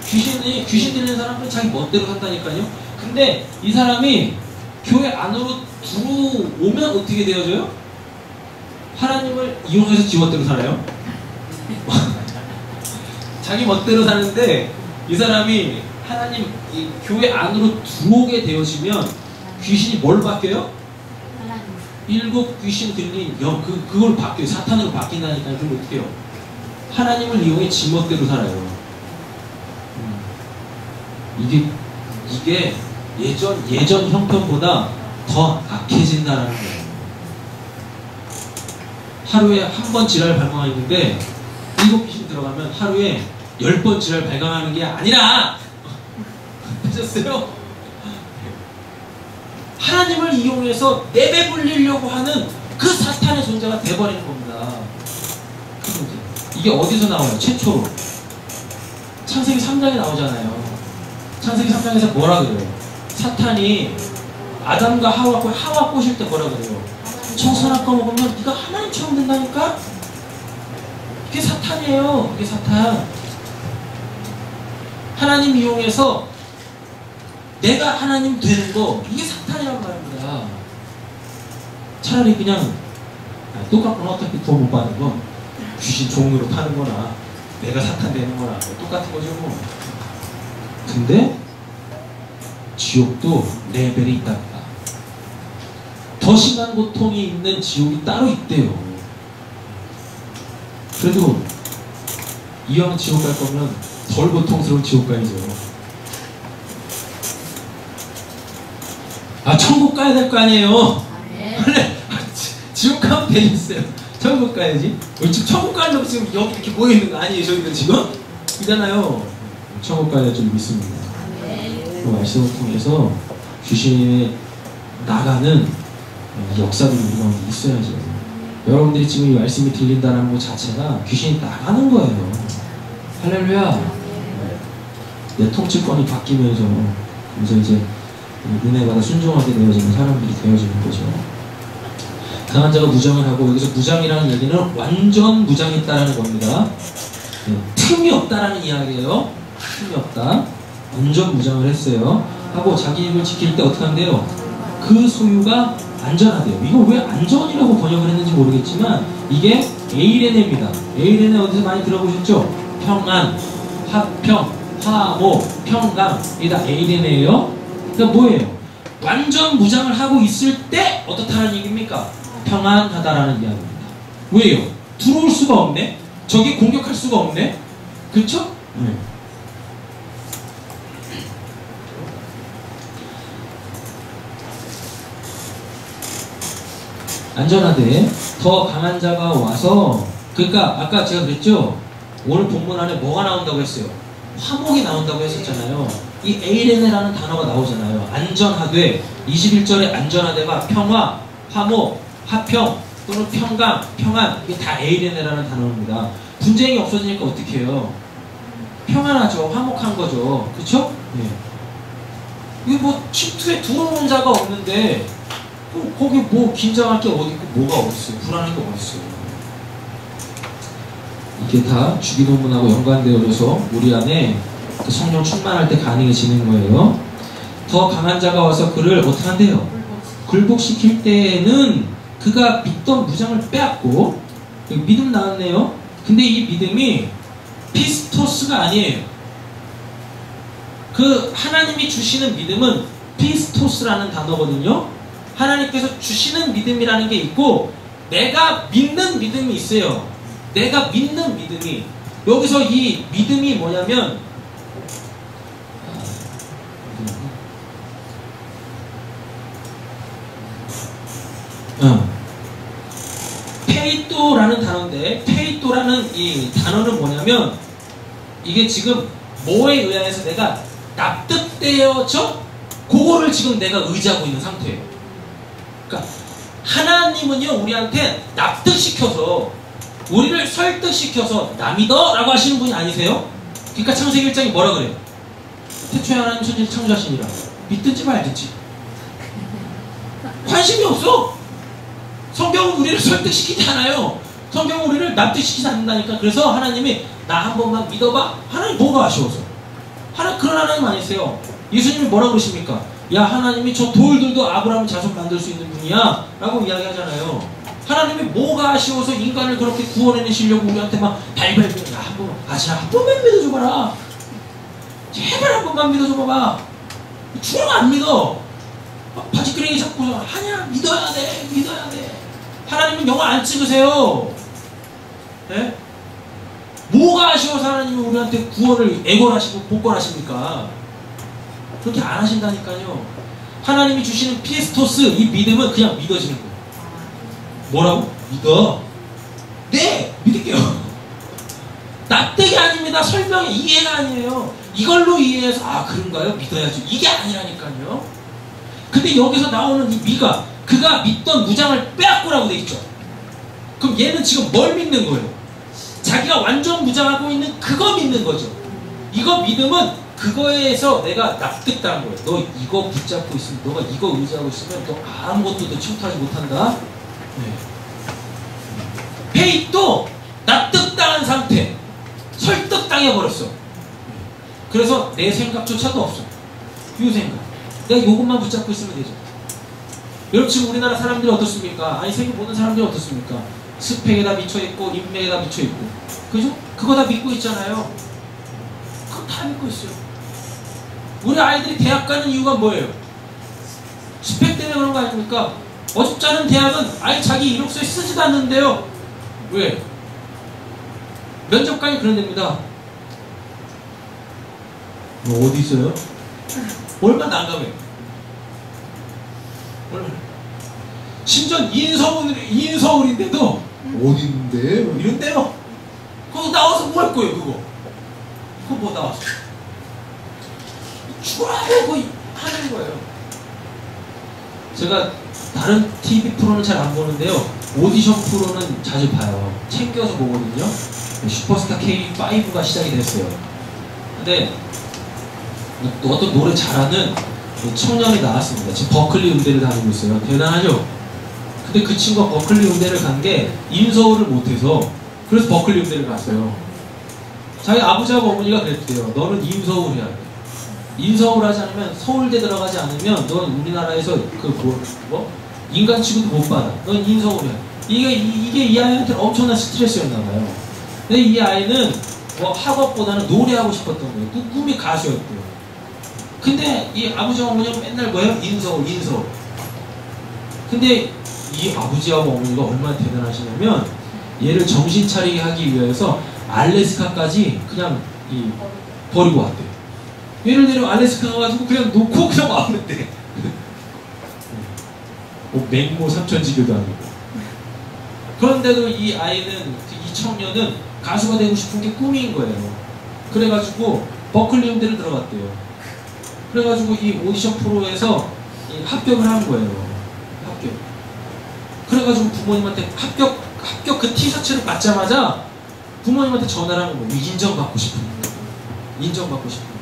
귀신 들리는 사람은 자기 멋대로 산다니까요. 근데 이 사람이 교회 안으로 들어오면 어떻게 되어져요? 하나님을 이용해서 지 멋대로 살아요. 자기 멋대로 사는데 이 사람이 하나님 이 교회 안으로 들어오게 되어지면 귀신이 뭘 바뀌어요? 7 귀신 들린 그걸 바뀌어요. 사탄으로 바뀐다니까요. 그럼 어떻게 해요? 하나님을 이용해 지 멋대로 살아요. 이게 예전 형편보다 더 악해진다라는 거예요. 하루에 한 번 지랄 발광하는데 7 귀신 들어가면 하루에 10번 지랄 발광하는 게 아니라 보셨어요? 하나님을 이용해서 내배불리려고 하는 그 사탄의 존재가 돼버리는 겁니다. 이게 어디서 나와요? 최초로 창세기 3장에 나오잖아요. 창세기 3장에서 뭐라 그래요? 사탄이 아담과 하와 꼬실 때 뭐라 그래요? 저 선악과 먹으면 네가 하나님처럼 된다니까? 이게 사탄이에요. 이게 사탄. 하나님 이용해서 내가 하나님 되는 거, 이게 사탄이란 말입니다. 차라리 그냥 똑같구나. 어차피 구원 못 받는 거 귀신 종으로 파는 거나 내가 사탄 되는 거나 똑같은 거죠 뭐. 근데 지옥도 레벨이 있답니다. 더 심한 고통이 있는 지옥이 따로 있대요. 그래도 이왕 지옥 갈 거면 덜 고통스러운 지옥 가야죠. 천국 가야 될 거 아니에요. 원래 지옥 가면 되겠어요. 천국 가야지. 지금 천국 가려고 지금 여기 이렇게 모여 있는 거 아니에요, 저희들 지금? 이잖아요. 천국 가야 좀 믿습니다. 그 말씀을 통해서 귀신이 나가는 역사들이 우리 가운데 있어야죠. 여러분들이 지금 이 말씀이 들린다는 것 자체가 귀신이 나가는 거예요. 할렐루야. 내 통치권이 바뀌면서 그래서 이제 은혜 받아 순종하게 되어지는 사람들이 되어지는 거죠. 강한 자가 무장을 하고, 여기서 무장이라는 얘기는 완전 무장했다라는 겁니다. 틈이 없다라는 이야기예요. 틈이 없다. 완전 무장을 했어요. 하고 자기 입을 지킬 때 어떻게 한대요? 그 소유가 안전하대요. 이거 왜 안전이라고 번역을 했는지 모르겠지만 이게 에이레네입니다. 에이레네 어디서 많이 들어보셨죠? 평안, 화평, 화모, 평강. 이게 다 에이레네예요. 그러니까 뭐예요? 완전 무장을 하고 있을 때 어떻다는 얘기입니까? 평안하다라는 이야기입니다. 왜요? 들어올 수가 없네? 적이 공격할 수가 없네? 그렇죠? 네. 안전하되 더 강한 자가 와서, 그러니까 아까 제가 그랬죠? 오늘 본문 안에 뭐가 나온다고 했어요? 화목이 나온다고 했었잖아요. 이 에이레네라는 단어가 나오잖아요. 안전하되, 21절에 안전하되가 평화, 화목, 화평 또는 평강, 평안, 이게 다 에이레네라는 단어입니다. 분쟁이 없어지니까 어떻게 해요? 평안하죠. 화목한 거죠. 그렇죠? 네. 이게 뭐 침투에 들어오는 자가 없는데 거기 뭐 긴장할 게 어디 있고 뭐가 어디 있어요? 불안한 게 어디 있어요? 이게 다 주기도문하고 연관되어져서 우리 안에 그 성령 충만할 때 가능해지는 거예요. 더 강한 자가 와서 그를 어떻게 한대요? 굴복시킬 때에는 그가 믿던 무장을 빼앗고, 믿음 나왔네요. 근데 이 믿음이 피스토스가 아니에요. 그 하나님이 주시는 믿음은 피스토스라는 단어거든요. 하나님께서 주시는 믿음이라는 게 있고 내가 믿는 믿음이 있어요. 내가 믿는 믿음이, 여기서 이 믿음이 뭐냐면 페이토라는 단어인데, 페이토라는 이 단어는 뭐냐면 이게 지금 뭐에 의해서 내가 납득되어져? 그거를 지금 내가 의지하고 있는 상태예요. 그러니까 하나님은요 우리한테 납득시켜서, 우리를 설득시켜서 나 믿어 라고 하시는 분이 아니세요. 그러니까 창세기 1장이 뭐라 그래요? 태초에 하나님 천지를 창조하시니라. 믿든지 말든지 관심이 없어. 성경은 우리를 설득시키지 않아요. 성경은 우리를 납득시키지 않는다니까. 그래서 하나님이 나 한 번만 믿어봐. 하나님 뭐가 아쉬워서? 그런 하나님 아니세요. 예수님이 뭐라고 그러십니까? 야, 하나님이 저 돌들도 아브라함 자손 만들 수 있는 분이야 라고 이야기하잖아요. 하나님이 뭐가 아쉬워서 인간을 그렇게 구원해내시려고 우리한테 막 발발, 야, 한 번만, 아시아 한 번만 믿어줘봐라. 제발 한 번만 믿어줘봐봐. 죽으면 안 믿어. 바지끄레기 잡고 하냐? 믿어야 돼. 믿어야 돼. 하나님은 영화 안 찍으세요. 네? 뭐가 아쉬워서 하나님이 우리한테 구원을 애걸하시고 복권하십니까? 그렇게 안 하신다니까요. 하나님이 주시는 피스토스, 이 믿음은 그냥 믿어지는 거예요. 뭐라고? 믿어. 네! 믿을게요. 납득이 아닙니다. 설명이 이해가 아니에요. 이걸로 이해해서 그런가요? 믿어야죠. 이게 아니라니까요. 근데 여기서 나오는 이 미가, 그가 믿던 무장을 빼앗고라고 돼 있죠. 그럼 얘는 지금 뭘 믿는 거예요? 자기가 완전 무장하고 있는 그거 믿는 거죠. 이거 믿음은 그거에서 내가 납득당한 거예요. 너 이거 붙잡고 있으면, 너가 이거 의지하고 있으면 너 아무것도 너 침투하지 못한다. 네. 페이도 납득당한 상태, 설득당해버렸어. 그래서 내 생각조차도 없어. 이 생각, 내가 이것만 붙잡고 있으면 되죠. 여러분 지금 우리나라 사람들이 어떻습니까? 아니 세계 모든 사람들이 어떻습니까? 스펙에다 미쳐있고 인맥에다 미쳐있고, 그죠? 그거 다 믿고 있잖아요. 그거 다 믿고 있어요. 우리 아이들이 대학 가는 이유가 뭐예요? 스펙 때문에 그런 거 아닙니까? 어줍지 않은 대학은 아예 자기 이력서에 쓰지도 않는데요. 왜? 면접관이 그런 데입니다. 어디 있어요? 얼마 난감해. 얼마. 심지어 인서울인데도 어디 있는데? 이런데요. 그거 나와서 뭐 할 거예요, 그거? 그거 뭐 나와서? 죽어라고 하는 거예요. 제가 다른 TV 프로는 잘 안 보는데요. 오디션 프로는 자주 봐요. 챙겨서 보거든요. 슈퍼스타 K5가 시작이 됐어요. 근데 어떤 노래 잘하는 청년이 나왔습니다. 지금 버클리 음대를 다니고 있어요. 대단하죠? 근데 그 친구가 버클리 음대를 간 게 인서울을 못해서, 그래서 버클리 음대를 갔어요. 자기 아버지하고 어머니가 그랬대요. 너는 인서울 해야 돼. 인서울 하지 않으면, 서울대 들어가지 않으면 넌 우리나라에서 인간 취급도 못 받아. 넌 인서울 해야 돼. 이게 이 아이한테 엄청난 스트레스였나 봐요. 근데 이 아이는 학업보다는 노래하고 싶었던 거예요. 꿈이 가수였대요. 근데 이 아버지와 어머니가 맨날 뭐예요? 인서울. 근데 이 아버지하고 어머니가 얼마나 대단하시냐면, 얘를 정신 차리게 하기 위해서 알래스카까지 그냥 버리고 왔대요. 얘를 내려 알래스카 가가지고 그냥 놓고 그냥 왔는데 맹모 삼천지교도 아니고. 그런데도 이 아이는, 이 청년은 가수가 되고 싶은 게 꿈인 거예요. 그래가지고 버클리 음대를 들어갔대요. 그래가지고 이 오디션 프로에서 합격을 한 거예요. 합격. 그래가지고 부모님한테 합격 그 티셔츠를 받자마자 부모님한테 전화를 하는 거예요. 인정받고 싶은 거예요. 인정받고 싶은 거예요.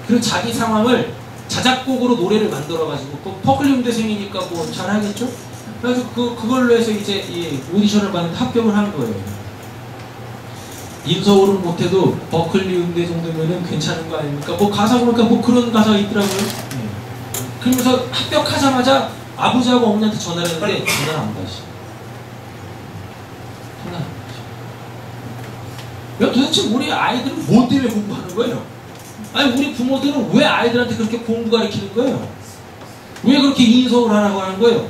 그리고 자기 상황을 자작곡으로 노래를 만들어가지고 그 버클리 음대생이니까 뭐 잘하겠죠? 그래가지고 그걸로 해서 이제 이 오디션을 받는데 합격을 한 거예요. 인서울은 못해도 버클리 음대 정도면은 괜찮은 거 아닙니까? 뭐 가사 보니까 뭐 그런 가사가 있더라고요. 그러면서 합격하자마자 아버지하고 어머니한테 전화를 했는데 전화를 안 받으시. 전화 안 받으시. 야, 도대체 우리 아이들은 뭐 때문에 공부하는 거예요? 아니 우리 부모들은 왜 아이들한테 그렇게 공부 가르치는 거예요? 왜 그렇게 인서울 하라고 하는 거예요?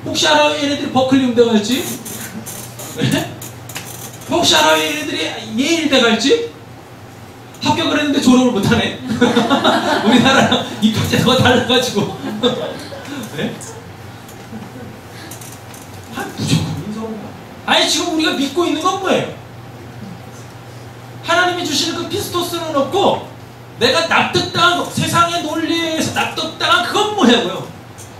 혹시 알아요? 얘네들이 버클리 음대 갈지? 네? 혹시 알아요? 얘네들이 예일대 갈지? 합격을 했는데 졸업을 못하네. 우리나라랑 입학제도가 달라가지고. 네? 무조건 인서울. 아니 지금 우리가 믿고 있는 건 뭐예요? 하나님이 주시는 그 피스토스는 없고 내가 납득당한 거, 세상의 논리에서 납득당한 그건 뭐냐고요?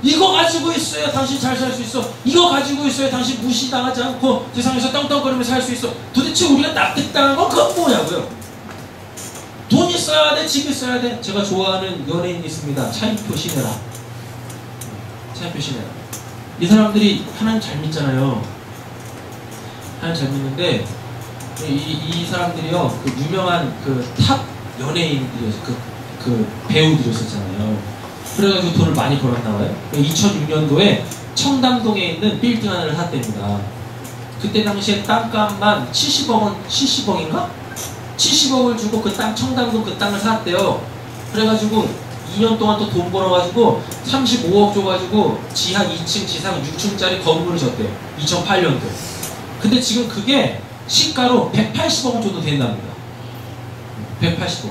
이거 가지고 있어야 당신 잘 살 수 있어. 이거 가지고 있어야 당신 무시당하지 않고 세상에서 떵떵거리며 살 수 있어. 도대체 우리가 납득당한 건 그건 뭐냐고요? 돈 있어야 돼, 집 있어야 돼. 제가 좋아하는 연예인이 있습니다. 차인표 시네라. 차인표 시네라. 이 사람들이 하나님 잘 믿잖아요. 하나님 잘 믿는데 이 사람들이요, 그 유명한 그 탑 연예인들이었어요. 그 배우들이었었잖아요. 그래가지고 돈을 많이 벌었나봐요. 2006년도에 청담동에 있는 빌딩 하나를 샀답니다. 그때 당시에 땅값만 70억인가? 70억을 주고 그 땅, 청담동 그 땅을 샀대요. 그래가지고 2년 동안 또 돈 벌어가지고 35억 줘가지고 지하 2층, 지상 6층짜리 건물을 줬대요. 2008년도에. 근데 지금 그게 시가로 180억 정도 된답니다. 180억.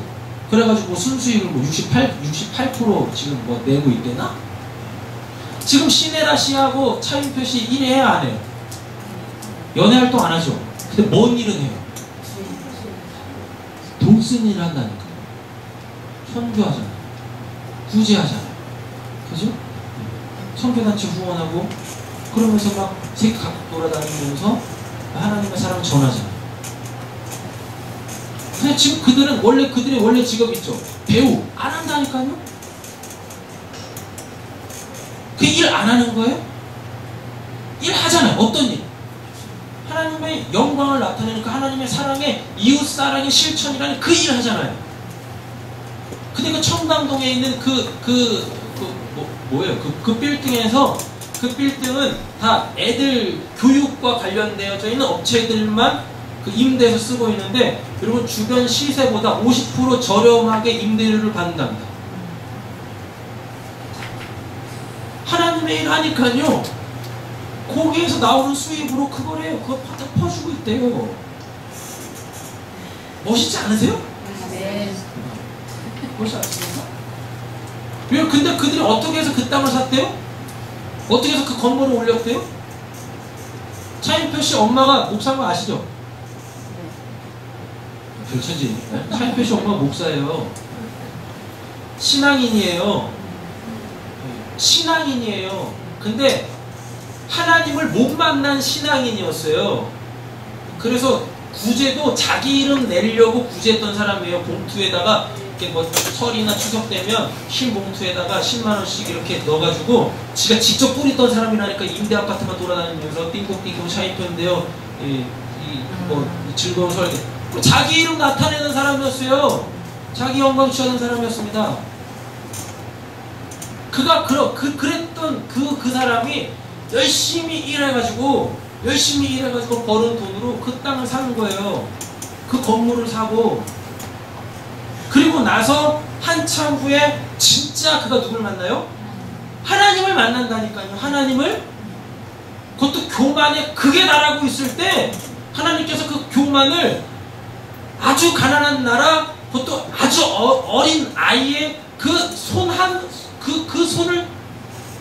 그래가지고 순수익을 뭐 68% 지금 뭐 내고 있대나? 지금 시네라 씨하고 차인표 씨 일해야 안 해요? 연애 활동 안 하죠? 근데 뭔 일은 해요? 돈 쓰는 일을 한다니까. 선교하잖아요. 구제하잖아요. 그죠? 선교단체 후원하고 그러면서 막 세계 각국 돌아다니면서 하나님의 사랑을 전하잖아요. 근데 지금 그들의 원래 직업이 있죠. 배우 안 한다니까요. 그 일 안 하는 거예요? 일 하잖아요. 어떤 일? 하나님의 영광을 나타내는 그 하나님의 사랑의 이웃 사랑의 실천이라는 그 일을 하잖아요. 근데 그 청담동에 있는 뭐예요? 그 빌딩에서 그 빌딩은 다 애들 교육과 관련되어져 있는 업체들만 그 임대해서 쓰고 있는데 여러분 주변 시세보다 50% 저렴하게 임대료를 받는답니다. 하나님의 일 하니까요. 거기에서 나오는 수입으로 그거래요. 그거 다 퍼주고 있대요. 멋있지 않으세요? 네. 멋있지 않습니까? 왜 근데 그들이 어떻게 해서 그 땅을 샀대요? 어떻게 해서 그 건물을 올렸대요? 차인표 씨 엄마가 목사인 거 아시죠? 별천지. 차인표 씨 엄마가 목사예요. 신앙인이에요. 신앙인이에요. 근데 하나님을 못 만난 신앙인이었어요. 그래서 구제도 자기 이름 내려고 구제했던 사람이에요. 봉투에다가 이렇게 뭐 설이나 추석 되면 흰 봉투에다가 10만 원씩 이렇게 넣어가지고 지가 직접 뿌리던 사람이라니까. 임대 아파트만 돌아다니면서 띵곡띵곡 차인표인데요. 뭐 즐거운 설. 자기 이름 나타내는 사람이었어요. 자기 영광 취하는 사람이었습니다. 그랬던 그 사람이 열심히 일해가지고 버는 돈으로 그 땅을 사는 거예요. 그 건물을 사고. 그리고 나서 한참 후에 진짜 그가 누굴 만나요? 하나님을 만난다니까요. 하나님을. 그것도 교만에 극에 달하고 있을 때 하나님께서 그 교만을 아주 가난한 나라, 그것도 아주 어린 아이의 그 손을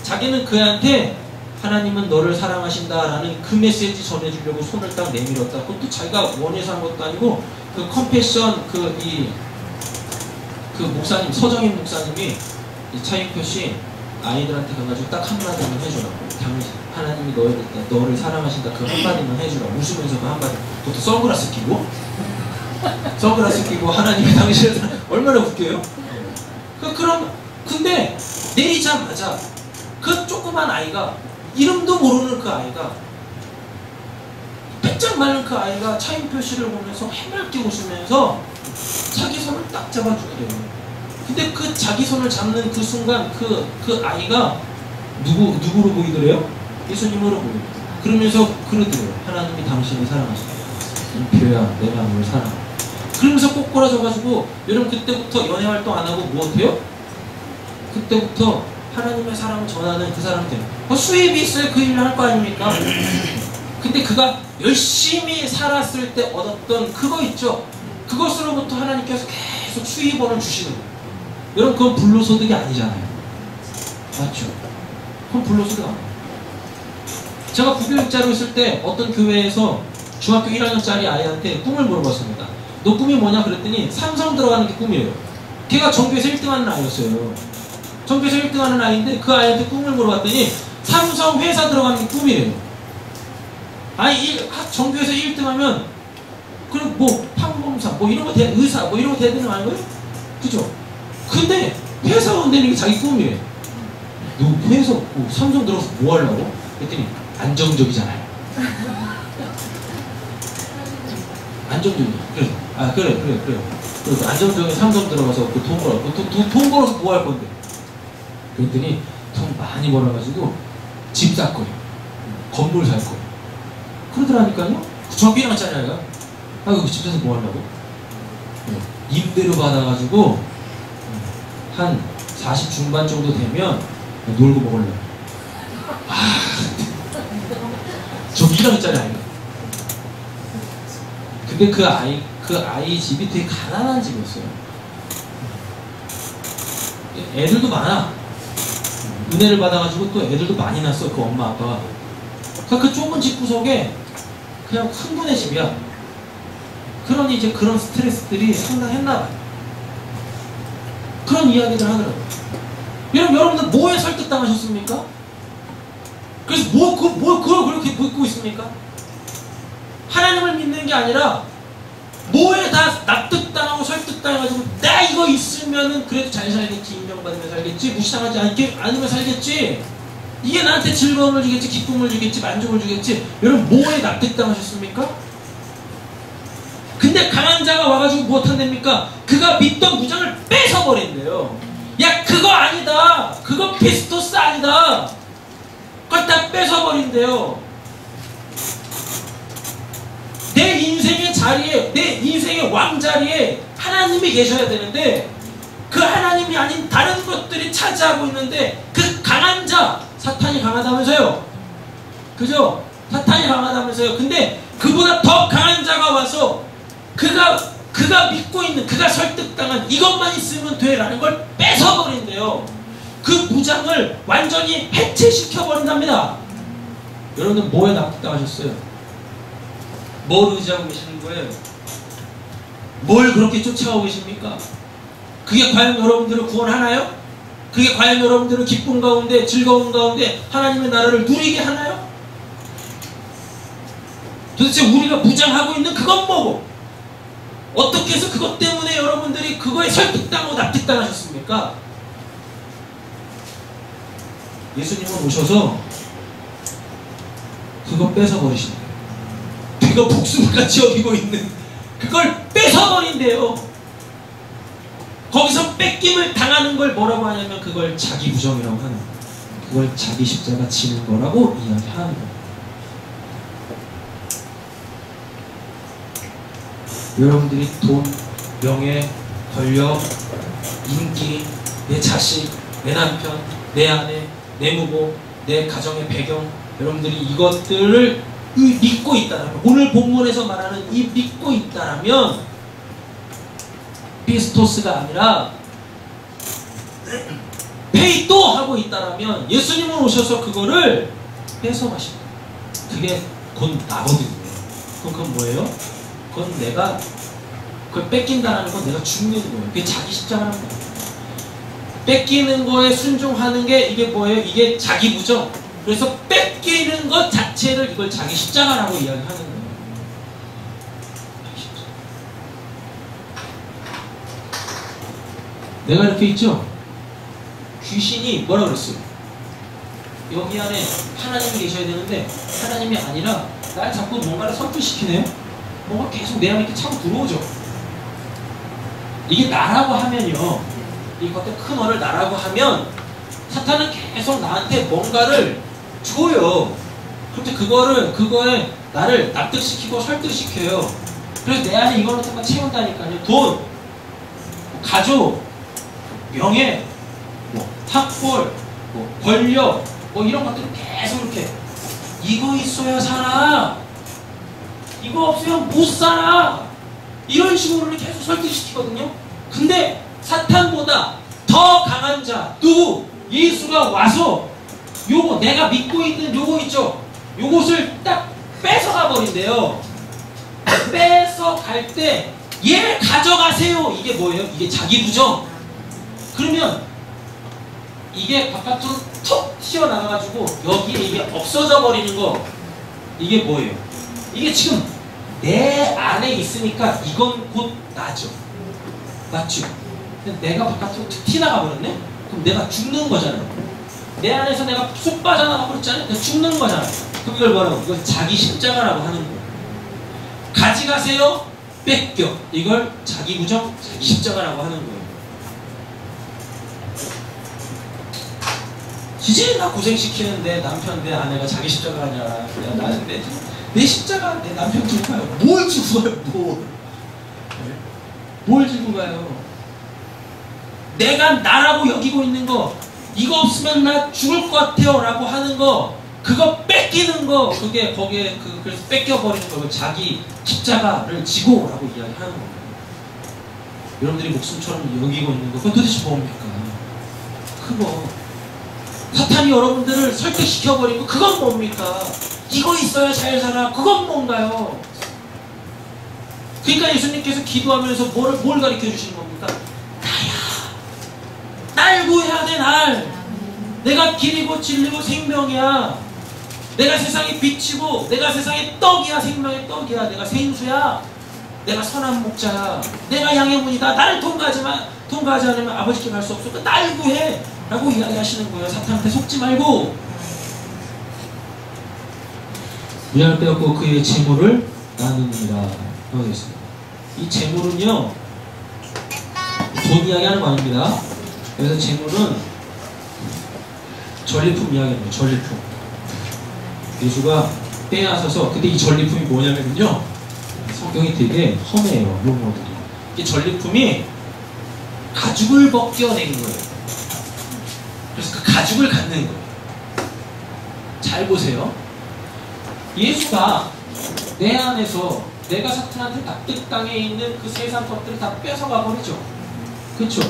자기는 그한테 하나님은 너를 사랑하신다라는 그 메시지 전해주려고 손을 딱 내밀었다. 그것도 자기가 원해서 한 것도 아니고 그 컴패션 그 목사님, 서정인 목사님이 이 차인표 씨 아이들한테 가가지고 딱 한마디만 해주라고. 당신 하나님이 너를 사랑하신다 그 한마디만 해주라. 웃으면서 그 한마디. 그것도 선글라스 끼고 하나님이 당신을 얼마나 웃겨요? 그럼 근데 내리자마자 그 조그만 아이가, 이름도 모르는 그 아이가, 뺏짝 마른 그 아이가 차인 표시를 보면서 해맑게 웃으면서 자기 손을 딱 잡아주게 돼요. 근데 그 자기 손을 잡는 그 순간 그 아이가 누구로 보이더래요? 예수님으로 보여요. 그러면서 그러더래요. 하나님이 당신을 사랑하시다. 인표야, 내가 널 사랑해. 그러면서 꼬꾸라져가지고, 여러분 그때부터 연애 활동 안 하고 무엇해요? 그때부터 하나님의 사랑을 전하는 그 사람 돼요. 수입이 있어야 그 일을 할 거 아닙니까? 근데 그가 열심히 살았을 때 얻었던 그거 있죠? 그것으로부터 하나님께서 계속 수입원을 주시는 거예요. 여러분 그건 불로소득이 아니잖아요. 맞죠? 그건 불로소득 아니에요. 제가 부교육자로 있을 때 어떤 교회에서 중학교 1학년짜리 아이한테 꿈을 물어봤습니다. 너 꿈이 뭐냐 그랬더니 삼성 들어가는 게 꿈이에요. 걔가 전교에서 1등하는 아이였어요. 전교에서 1등하는 아이인데 그 아이한테 꿈을 물어봤더니 삼성 회사 들어가는 게 꿈이래요. 아니 전교에서 1등하면 그럼 뭐 판검사 뭐 이런 거 의사 뭐 이런 거 돼야 되는 거 아닌가요? 그죠? 근데 회사원 되는 게 자기 꿈이에요. 너 회사 없고 삼성 들어가서 뭐 하려고? 그랬더니 안정적이잖아요. 안정적이야. 그래서 그래. 그래서 안정적인 삼성 들어가서 그 돈 벌어. 돈 벌어서 뭐 할 건데? 그랬더니 돈 많이 벌어가지고 집 살 거예요. 건물 살 거예요. 그러더라니까요. 중학교 1학년짜리 아이가. 그 집 사서 뭐 하려고? 임대료 받아가지고 한 40 중반 정도 되면 놀고 먹으려고. 저 1학년짜리 아이가. 근데 그 아이 집이 되게 가난한 집이었어요. 애들도 많아. 은혜를 받아가지고 또 애들도 많이 낳았어, 그 엄마 아빠가. 그러니까 그 좁은 집 구석에 그냥 한 분의 집이야. 그러니 이제 그런 스트레스들이 상당했나봐요. 그런 이야기를 하더라고요. 여러분들 뭐에 설득당하셨습니까? 그래서 그걸 그렇게 믿고 있습니까? 하나님을 믿는 게 아니라 뭐에 다 납득당하고 설득당해가지고 나 이거 있으면은 그래도 잘 살겠지, 인정받으면 살겠지, 무시당하지 않으면 살겠지, 이게 나한테 즐거움을 주겠지, 기쁨을 주겠지, 만족을 주겠지. 여러분 뭐에 납득당하셨습니까? 근데 강한 자가 와가지고 무엇한답니까? 그가 믿던 무장을 뺏어버린대요. 야 그거 아니다, 그거 피스토스 아니다, 그걸 다 뺏어버린대요. 내 인생의 자리에, 내 인생의 왕자리에 하나님이 계셔야 되는데 그 하나님이 아닌 다른 것들이 차지하고 있는데, 그 강한 자, 사탄이 강하다면서요. 그죠? 사탄이 강하다면서요. 근데 그보다 더 강한 자가 와서 그가 믿고 있는, 그가 설득당한 이것만 있으면 돼라는 걸 뺏어버린대요. 그 무장을 완전히 해체시켜버린답니다. 여러분들 뭐에 납득당하셨어요? 뭘 의지하고 계시는 거예요? 뭘 그렇게 쫓아오고 계십니까? 그게 과연 여러분들을 구원하나요? 그게 과연 여러분들을 기쁨 가운데, 즐거움 가운데 하나님의 나라를 누리게 하나요? 도대체 우리가 무장하고 있는 그건 뭐고, 어떻게 해서 그것 때문에 여러분들이 그거에 설득당하고 납득당하셨습니까? 예수님은 오셔서 그거 뺏어버리신대요. 그거 복수같이 여기고 있는 그걸 뺏어버린대요. 거기서 뺏김을 당하는 걸 뭐라고 하냐면 그걸 자기 부정이라고 하는 거예요. 그걸 자기 십자가 지는 거라고 이야기하는 거예요. 여러분들이 돈, 명예, 권력, 인기, 내 자식, 내 남편, 내 아내, 내 무고, 내 가정의 배경, 여러분들이 이것들을 믿고 있다면, 오늘 본문에서 말하는 이 믿고 있다면 피스토스가 아니라 페이토 하고 있다면 예수님은 오셔서 그거를 뺏어가십니다. 그게 곧 나거든요. 그건 뭐예요? 그건 내가 그걸 뺏긴다는 건 내가 죽는 거예요. 그게 자기 십자가라는 거예요. 뺏기는 거에 순종하는 게 이게 뭐예요? 이게 자기 부정. 그래서 뺏기는 것 자체를 이걸 자기 십자가라고 이야기하는 거예요. 내가 이렇게 있죠? 귀신이 뭐라 그랬어요? 여기 안에 하나님이 계셔야 되는데 하나님이 아니라 날 자꾸 뭔가를 설득시키네요. 뭔가 계속 내 안에 이렇게 차고 들어오죠. 이게 나라고 하면요, 이 겉에 큰 어를 나라고 하면 사탄은 계속 나한테 뭔가를 줘요. 그런데 그거에 나를 납득시키고 설득시켜요. 그래서 내 안에 이걸로 잠깐 채운다니까요. 돈, 가족, 명예, 학벌, 권력, 이런 것들을 계속 이렇게, 이거 있어야 살아, 이거 없으면 못 살아, 이런 식으로 계속 설득시키거든요. 근데 사탄보다 더 강한 자 누구? 예수가 와서 요거 내가 믿고 있는 요거 있죠, 요것을 딱 뺏어가 버린대요. 뺏어갈 때 얘 가져가세요. 이게 뭐예요? 이게 자기 부정. 그러면 이게 바깥으로 툭 튀어나가가지고 여기에 이게 없어져 버리는 거, 이게 뭐예요? 이게 지금 내 안에 있으니까 이건 곧 나죠. 맞죠? 근데 내가 바깥으로 툭 튀어나가 버렸네? 그럼 내가 죽는 거잖아요. 내 안에서 내가 쏙 빠져나가 버렸잖아요. 내가 죽는 거잖아요. 그럼 이걸 뭐라고? 이걸 자기 십자가라고 하는 거예요. 가져가세요, 뺏겨. 이걸 자기 부정, 자기 십자가라고 하는 거예요. 이제 나 고생시키는 내 남편, 내 아내가 자기 십자가 아니야. 나는 내 십자가, 내 남편 들고 가요. 뭘 지고 가요, 뭘 지고 가요? 내가 나라고 여기고 있는 거, 이거 없으면 나 죽을 것 같아요 라고 하는 거, 그거 뺏기는 거, 그게 거기에 그래서 뺏겨버리는 거, 자기 십자가를 지고 라고 이야기하는 겁니다. 여러분들이 목숨처럼 여기고 있는 거, 그건 도대체 뭡니까? 그거 사탄이 여러분들을 설득시켜버리고, 그건 뭡니까? 이거 있어야 잘 살아, 그건 뭔가요? 그러니까 예수님께서 기도하면서 뭘 가르쳐 주시는 겁니까? 나야, 날 구해야 돼. 날, 내가 길이고 진리고 생명이야. 내가 세상의 빛이고, 내가 세상의 떡이야. 생명의 떡이야. 내가 생수야. 내가 선한 목자야. 내가 양의 문이다. 나를 통과하지 않으면 아버지께 갈 수 없어. 날 구해 라고 이야기하시는 거예요. 사탄한테 속지 말고. 미안을 빼앗고 그의 재물을 나누니라 하고 있습니다. 이 재물은요, 돈 이야기하는 거 아닙니다. 그래서 재물은 전리품 이야기합니다. 전리품. 예수가 빼앗아서, 근데 이 전리품이 뭐냐면요, 성경이 되게 험해요, 용어들이. 이 전리품이 가죽을 벗겨낸 거예요. 그래서 그 가죽을 갖는 거예요. 잘 보세요. 예수가 내 안에서 내가 사탄한테 납득당해 있는 그 세상 것들을 다 뺏어가 버리죠. 그렇죠?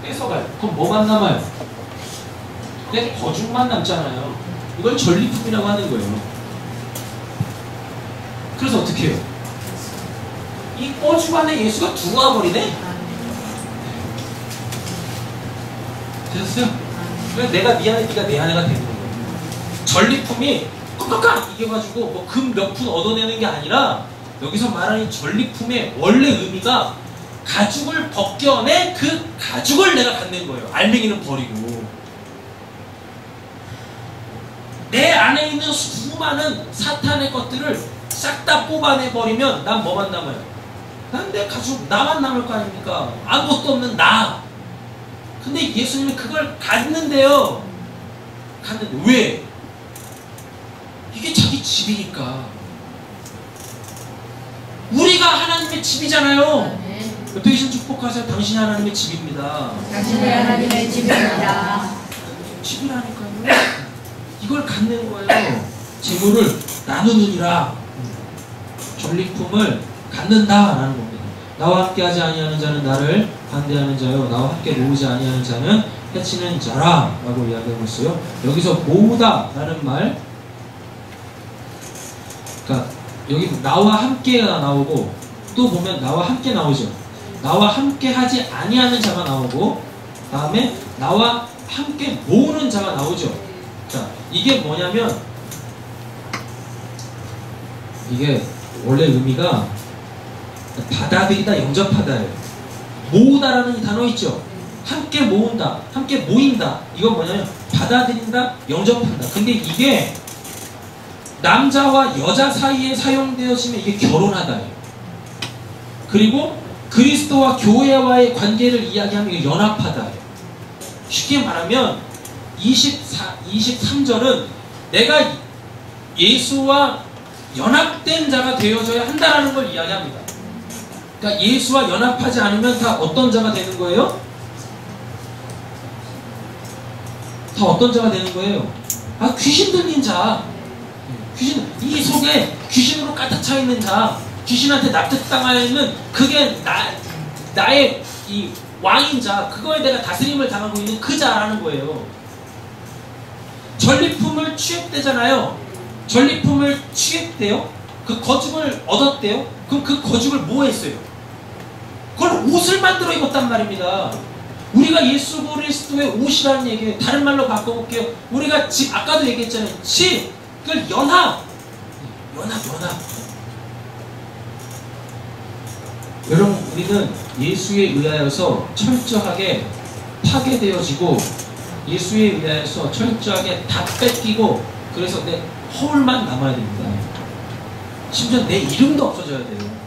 뺏어가요. 그럼 뭐만 남아요? 내 거죽만 남잖아요. 이걸 전리품이라고 하는 거예요. 그래서 어떻게 해요? 이 거죽 안에 예수가 들어와 버리네? 되셨어요? 그래서 내가 네 안에, 네가 내 안에가 되는 거예요. 전리품이 꽉꽉 이겨가지고 금 몇 푼 얻어내는 게 아니라, 여기서 말하는 전리품의 원래 의미가 가죽을 벗겨내 그 가죽을 내가 갖는 거예요. 알맹이는 버리고. 내 안에 있는 수많은 사탄의 것들을 싹 다 뽑아내버리면 난 뭐만 남아요? 난 내 가죽, 나만 남을 거 아닙니까? 아무것도 없는 나. 근데 예수님이 그걸 갖는데요. 갖는데 왜? 이게 자기 집이니까. 우리가 하나님의 집이잖아요. 옆에 계신 축복하세요. 당신이 하나님의 집입니다. 당신이 하나님의 집입니다. 집이라니까요. 이걸 갖는 거예요. 재물을 나누느니라. 전리품을 갖는다라는 겁니다. 나와 함께하지 아니하는 자는 나를 반대하는 자요, 나와 함께 모으지 아니하는 자는 해치는 자라 라고 이야기하고 있어요. 여기서 모으다 라는 말, 그러니까 여기 나와 함께가 나오고, 또 보면 나와 함께 나오죠. 나와 함께 하지 아니하는 자가 나오고, 다음에 나와 함께 모으는 자가 나오죠. 자, 이게 뭐냐면, 이게 원래 의미가 받아들이다, 영접하다예요. 모으다라는 단어 있죠. 함께 모은다, 함께 모인다. 이건 뭐냐면 받아들인다, 영접한다. 근데 이게 남자와 여자 사이에 사용되어지면 이게 결혼하다예요. 그리고 그리스도와 교회와의 관계를 이야기하면 이게 연합하다예요. 쉽게 말하면 23절은 내가 예수와 연합된 자가 되어져야 한다라는 걸 이야기합니다. 그러니까 예수와 연합하지 않으면 다 어떤 자가 되는 거예요? 다 어떤 자가 되는 거예요? 아, 귀신 들린 자. 이 속에 귀신으로 가득 차 있는 자, 귀신한테 납득당하여 있는 그게 나의 이 왕인 자, 그거에 내가 다스림을 당하고 있는 그 자라는 거예요. 전리품을 취했대잖아요. 전리품을 취했대요. 그 거죽을 얻었대요. 그럼 그 거죽을 뭐 했어요? 그걸 옷을 만들어 입었단 말입니다. 우리가 예수 그리스도의 옷이라는 얘기예요. 다른 말로 바꿔볼게요. 우리가 집, 아까도 얘기했잖아요. 집을 연합. 여러분, 우리는 예수에 의하여서 철저하게 파괴되어지고 예수에 의하여서 철저하게 다 뺏기고 그래서 내 허울만 남아야 됩니다. 심지어 내 이름도 없어져야 돼요.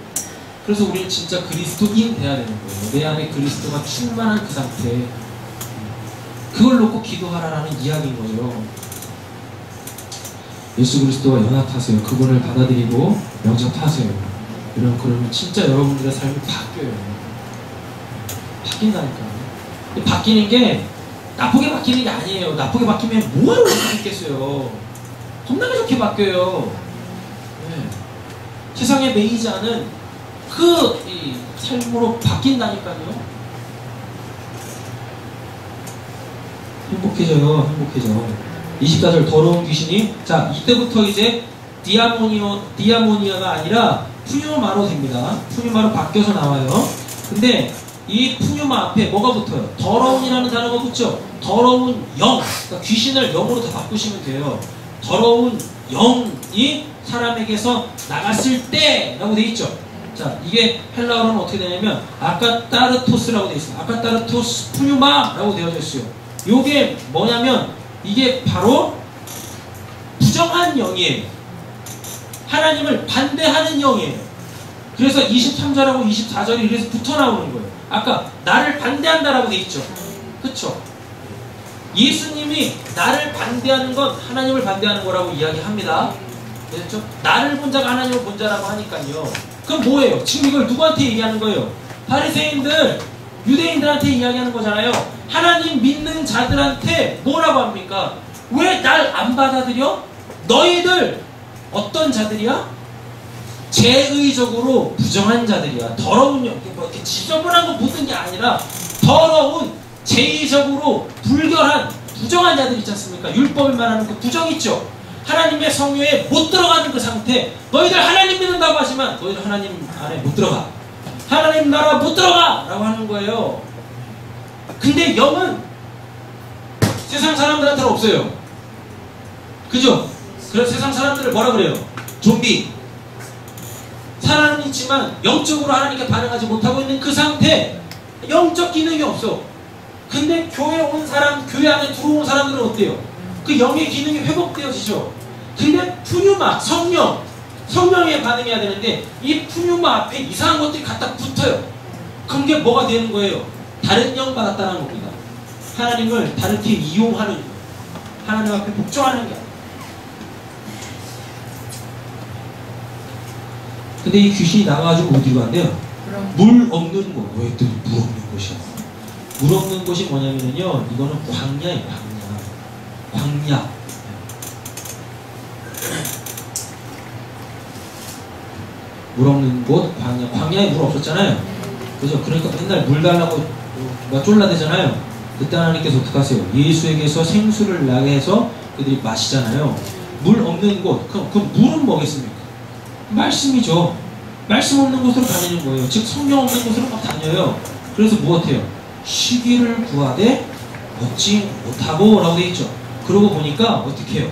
그래서 우리는 진짜 그리스도인 돼야 되는 거예요. 내 안에 그리스도가 충만한 그 상태. 그걸 놓고 기도하라라는 이야기인 거죠. 예수 그리스도와 연합하세요. 그분을 받아들이고 영접하세요. 그러면 진짜 여러분들의 삶이 바뀌어요. 바뀐다니까요. 바뀌는 게 나쁘게 바뀌는 게 아니에요. 나쁘게 바뀌면 뭐하러 그렇게 있겠어요. 겁나게 좋게 바뀌어요. 네. 세상에 매이지 않은 이 삶으로 바뀐다니까요. 행복해져요. 24절 더러운 귀신이, 자, 이때부터 이제 디아모니아가 아니라 푸뉴마로 됩니다. 푸뉴마로 바뀌어서 나와요. 근데 이 푸뉴마 앞에 뭐가 붙어요? 더러운이라는 단어가 붙죠. 더러운 영, 그러니까 귀신을 영으로 다 바꾸시면 돼요. 더러운 영이 사람에게서 나갔을 때 라고 돼 있죠. 자, 이게 헬라어로는 어떻게 되냐면 아카타르토스라고 돼 있어요. 아카타르토스 푸뉴마라고 되어져 있어요. 요게 뭐냐면 이게 바로 부정한 영이에요. 하나님을 반대하는 영이에요. 그래서 23절하고 24절이 이래서 붙어 나오는 거예요. 아까 나를 반대한다라고 돼 있죠. 그쵸? 예수님이 나를 반대하는 건 하나님을 반대하는 거라고 이야기합니다. 됐죠? 나를 본 자가 하나님을 본 자라고 하니까요. 그럼 뭐예요? 지금 이걸 누구한테 얘기하는 거예요? 바리새인들, 유대인들한테 이야기하는 거잖아요. 하나님 믿는 자들한테 뭐라고 합니까? 왜 날 안 받아들여? 너희들 어떤 자들이야? 제의적으로 부정한 자들이야. 더러운 영, 뭐 이렇게 지저분한 거 묻는 게 아니라 더러운, 제의적으로 불결한, 부정한 자들 있지 않습니까? 율법을 말하는 그 부정 있죠? 하나님의 성회에 못 들어가는 그 상태. 너희들 하나님 믿는다고 하지만 너희들 하나님 안에 못 들어가. 하나님 나라 못 들어가! 라고 하는 거예요. 근데 영은 세상 사람들한테는 없어요. 그죠? 그래서 세상 사람들을 뭐라 그래요? 좀비. 살아는 있지만 영적으로 하나님께 반응하지 못하고 있는 그 상태. 영적 기능이 없어. 근데 교회 온 사람, 교회 안에 들어온 사람들은 어때요? 그 영의 기능이 회복되어지죠. 근데 푸뉴마, 성령에 반응해야 되는데 이 푸뉴마 앞에 이상한 것들이 갖다 붙어요. 그런 게 뭐가 되는 거예요? 다른 영 받았다는 겁니다. 하나님을 다르게 이용하는 거. 하나님 앞에 복종하는 게 아니에요. 근데 이 귀신이 나가가지고 어디로 간대요? 물 없는 곳. 왜 또 물 없는 곳이야? 물 없는 곳이 뭐냐면요, 이거는 광야예요. 광야. 물 없는 곳, 광야. 광야에 물 없었잖아요. 그죠? 그러니까 맨날 물 달라고 막 쫄라대잖아요. 그때 하나님께서 어떻게 하세요? 예수에게서 생수를 나게 해서 그들이 마시잖아요. 물 없는 곳. 그럼 물은 뭐겠습니까? 말씀이죠. 말씀 없는 곳으로 다니는 거예요. 즉 성령 없는 곳으로 막 다녀요. 그래서 무엇해요? 쉬기를 구하되 얻지 못하고 라고 되어 있죠. 그러고 보니까 어떻게 해요?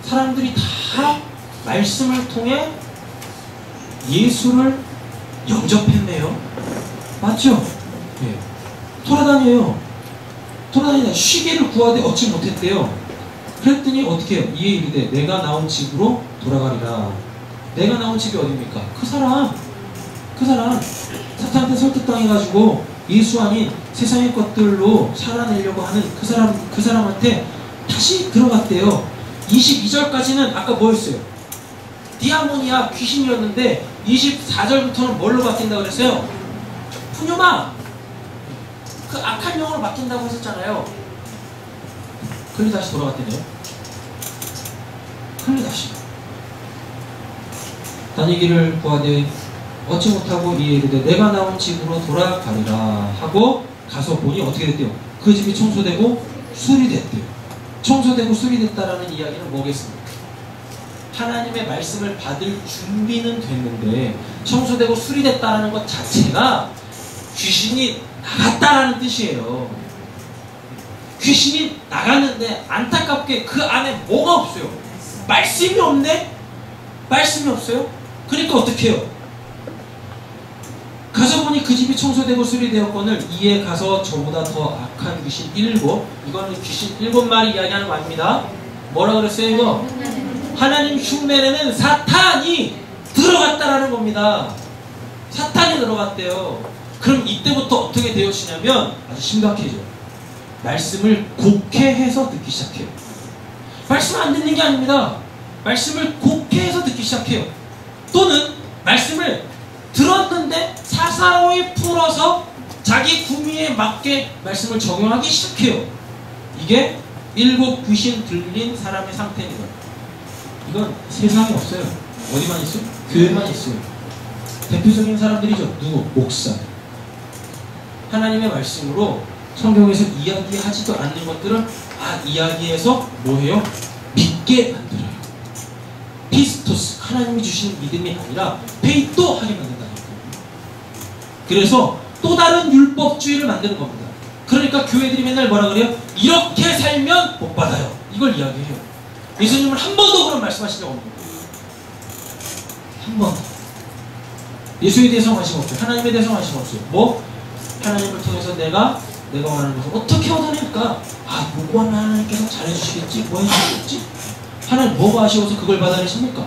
사람들이 다 말씀을 통해 예수를 영접했네요. 맞죠? 네. 돌아다녀요. 돌아다니다 시계를 구하되 얻지 못했대요. 그랬더니 어떻게 해요? 이에 이르되 내가 나온 집으로 돌아가리라. 내가 나온 집이 어딥니까? 그 사람 사탄한테 설득당해가지고 예수 아닌 세상의 것들로 살아내려고 하는 그 사람한테 다시 들어갔대요. 22절까지는 아까 뭐였어요? 디아모니아 귀신이었는데 24절부터는 뭘로 바뀐다고 그랬어요? 푸뇨마, 그 악한 영으로 바뀐다고 했었잖아요. 클리 다시 돌아갔대네요. 클리 다시 다니기를 구하되 얻지 못하고 이에 이르되 내가 나온 집으로 돌아가리라 하고 가서 보니 어떻게 됐대요? 그 집이 청소되고 수리됐대요. 청소되고 수리됐다라는 이야기는 뭐겠습니까? 하나님의 말씀을 받을 준비는 됐는데 청소되고 수리됐다라는 것 자체가 귀신이 나갔다라는 뜻이에요. 귀신이 나갔는데 안타깝게 그 안에 뭐가 없어요? 말씀이 없네? 말씀이 없어요? 그러니까 어떻게 해요? 가서 보니 그 집이 청소되고 수리되었거늘 이에 가서 저보다 더 악한 귀신 7, 이거는 귀신 7마리 이야기하는 거 아닙니다. 뭐라 그랬어요 이거? 하나님 흉내내는 사탄이 들어갔다라는 겁니다. 사탄이 들어갔대요. 그럼 이때부터 어떻게 되어지냐면 아주 심각해져. 말씀을 곡해해서 듣기 시작해요. 말씀 안 듣는 게 아닙니다. 말씀을 곡해해서 듣기 시작해요. 또는 말씀을 들었는데 사사로이 풀어서 자기 구미에 맞게 말씀을 적용하기 시작해요. 이게 7 귀신 들린 사람의 상태입니다. 이건 세상에 없어요. 어디만 있어요? 교회만 있어요. 대표적인 사람들이죠. 누구? 목사. 하나님의 말씀으로 성경에서 이야기하지도 않는 것들을 이야기해서 뭐해요? 믿게 만들어요. 피스토스, 하나님이 주시는 믿음이 아니라 페이토 하게 만든다는 거예요. 그래서 또 다른 율법주의를 만드는 겁니다. 그러니까 교회들이 맨날 뭐라 그래요? 이렇게 살면 복 받아요. 이걸 이야기해요. 예수님은 한 번도 그런 말씀하신 적 없는 거예요. 한 번. 예수에 대해서 관심 없어요. 하나님에 대해서 관심 없어요. 뭐? 하나님을 통해서 내가 원하는 것을 어떻게 얻어낼까? 요구하면 하나님께서 잘해주시겠지? 뭐 해주시겠지? 하나님 뭐가 아쉬워서 그걸 받아내십니까?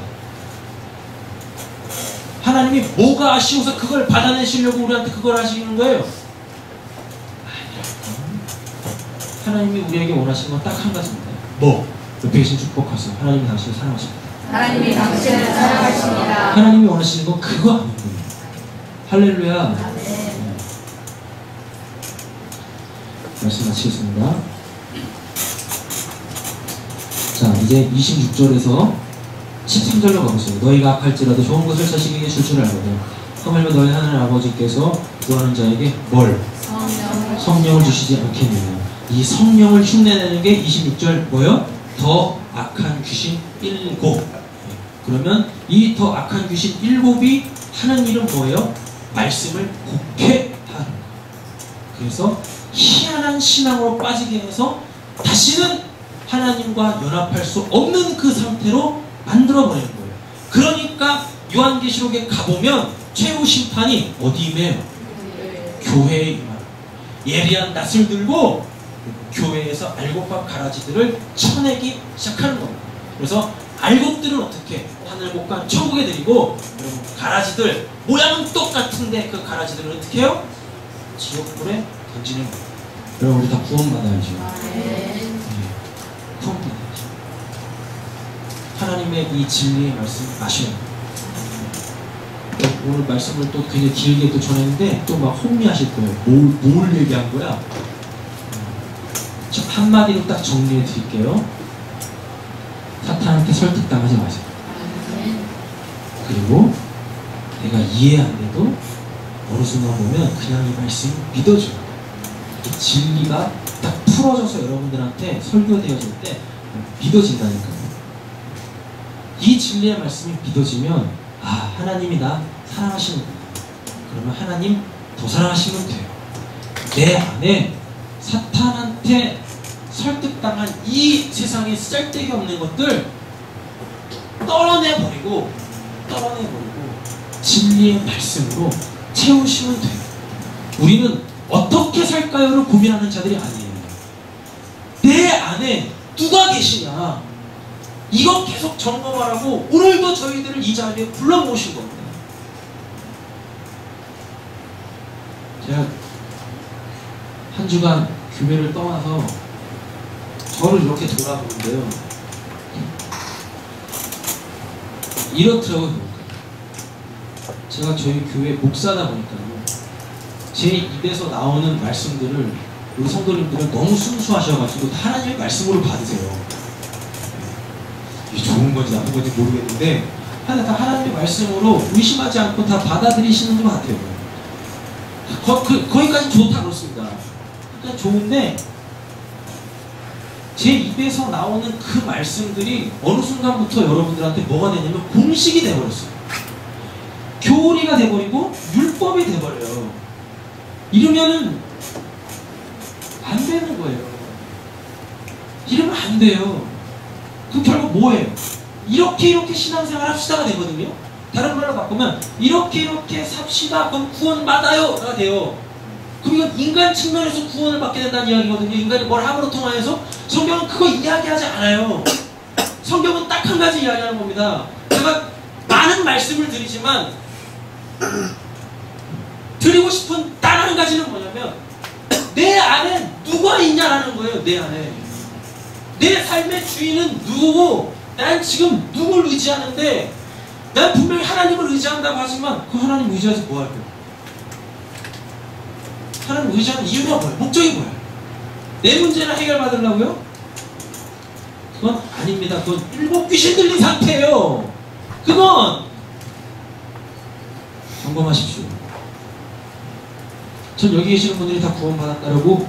하나님이 뭐가 아쉬워서 그걸 받아내시려고 우리한테 그걸 하시는 거예요? 하나님이 우리에게 원하시는 건 딱 한 가지입니다. 뭐? 옆에 계신 축복하세요. 하나님이 당신을 사랑하십니다. 하나님이 당신을 사랑하십니다. 하나님이 원하시는 건 그거 아니에요. 할렐루야. 말씀 마치겠습니다. 자, 이제 26절에서 13절로 가보세요. 너희가 악할지라도 좋은 것을 자식에게 줄 줄 알거든. 하물며 너희 하나님 아버지께서 구하는 자에게 뭘? 성령을 주시지 않겠느냐. 이 성령을 흉내내는 게 26절 뭐요? 더 악한 귀신 7. 그러면 이 더 악한 귀신 7이 하는 일은 뭐예요? 말씀을 곡해하는 거예요. 그래서 희한한 신앙으로 빠지게 해서 다시는 하나님과 연합할 수 없는 그 상태로 만들어버리는 거예요. 그러니까 요한계시록에 가보면 최후 심판이 어디 임해요? 교회에 임하는. 예리한 낫을 들고 교회에서 알곡과 가라지들을 쳐내기 시작하는 겁니다. 그래서 알곡들은 어떻게? 하늘곡과 천국에 드리고, 여러분 가라지들 모양은 똑같은데 그 가라지들은 어떻게 해요? 지옥불에 던지는 거예요. 여러분 우리 다 구원받아야죠. 구원받아야죠. 하나님의 이 진리의 말씀 아셔야 돼요. 오늘 말씀을 또 굉장히 길게 또 전했는데 또 막 혼미하실 거예요. 뭘 얘기한 거야? 한마디로 딱 정리해 드릴게요. 사탄한테 설득당하지 마세요. 그리고 내가 이해 안 돼도 어느 순간 보면 그냥 이 말씀 믿어줘요. 이 진리가 딱 풀어져서 여러분들한테 설교되어질 때 믿어진다니까요. 이 진리의 말씀이 믿어지면 하나님이 나 사랑하시는구나. 그러면 하나님 더 사랑하시면 돼요. 내 안에 사탄한테 설득당한 이 세상에 쓸데기 없는 것들 떨어내버리고 진리의 말씀으로 채우시면 돼요. 우리는 어떻게 살까요를 고민하는 자들이 아니에요. 내 안에 누가 계시냐, 이거 계속 점검하라고 오늘도 저희들을 이 자리에 불러 모신 겁니다. 제가 한 주간 교회를 떠나서 저를 이렇게 돌아보는데요, 이렇더라고요. 제가 저희 교회 목사다 보니까요, 제 입에서 나오는 말씀들을 우리 성도님들은 너무 순수하셔가지고 하나님의 말씀으로 받으세요. 이게 좋은 건지 나쁜 건지 모르겠는데 다 하나님의 말씀으로 의심하지 않고 다 받아들이시는 것 같아요. 거기까지 좋다 그렇습니다. 그러니까 좋은데 제 입에서 나오는 그 말씀들이 어느 순간부터 여러분들한테 뭐가 되냐면 공식이 돼버렸어요. 교리가 돼버리고 율법이 돼버려요. 이러면은 안 되는 거예요. 이러면 안 돼요. 그럼 결국 뭐예요? 이렇게 신앙생활 합시다가 되거든요. 다른 말로 바꾸면 이렇게 삽시다, 그럼 구원받아요 가 돼요. 그럼 이건 인간 측면에서 구원을 받게 된다는 이야기거든요. 인간이 뭘 함으로 통하여서. 성경은 그거 이야기하지 않아요. 성경은 딱 한 가지 이야기하는 겁니다. 제가 많은 말씀을 드리지만 드리고 싶은 단 한 가지는 뭐냐면, 내 안에 누가 있냐라는 거예요. 내 안에 내 삶의 주인은 누구고, 난 지금 누굴 의지하는데, 난 분명히 하나님을 의지한다고 하지만 그 하나님 의지해서 뭐 할까요? 하나님 의지하는 이유가 뭐예요? 목적이 뭐예요? 내 문제를 해결받으려고요? 그건 아닙니다. 그건 일곱 귀신 들린 상태예요. 그건 점검하십시오. 전 여기 계시는 분들이 다 구원받았다라고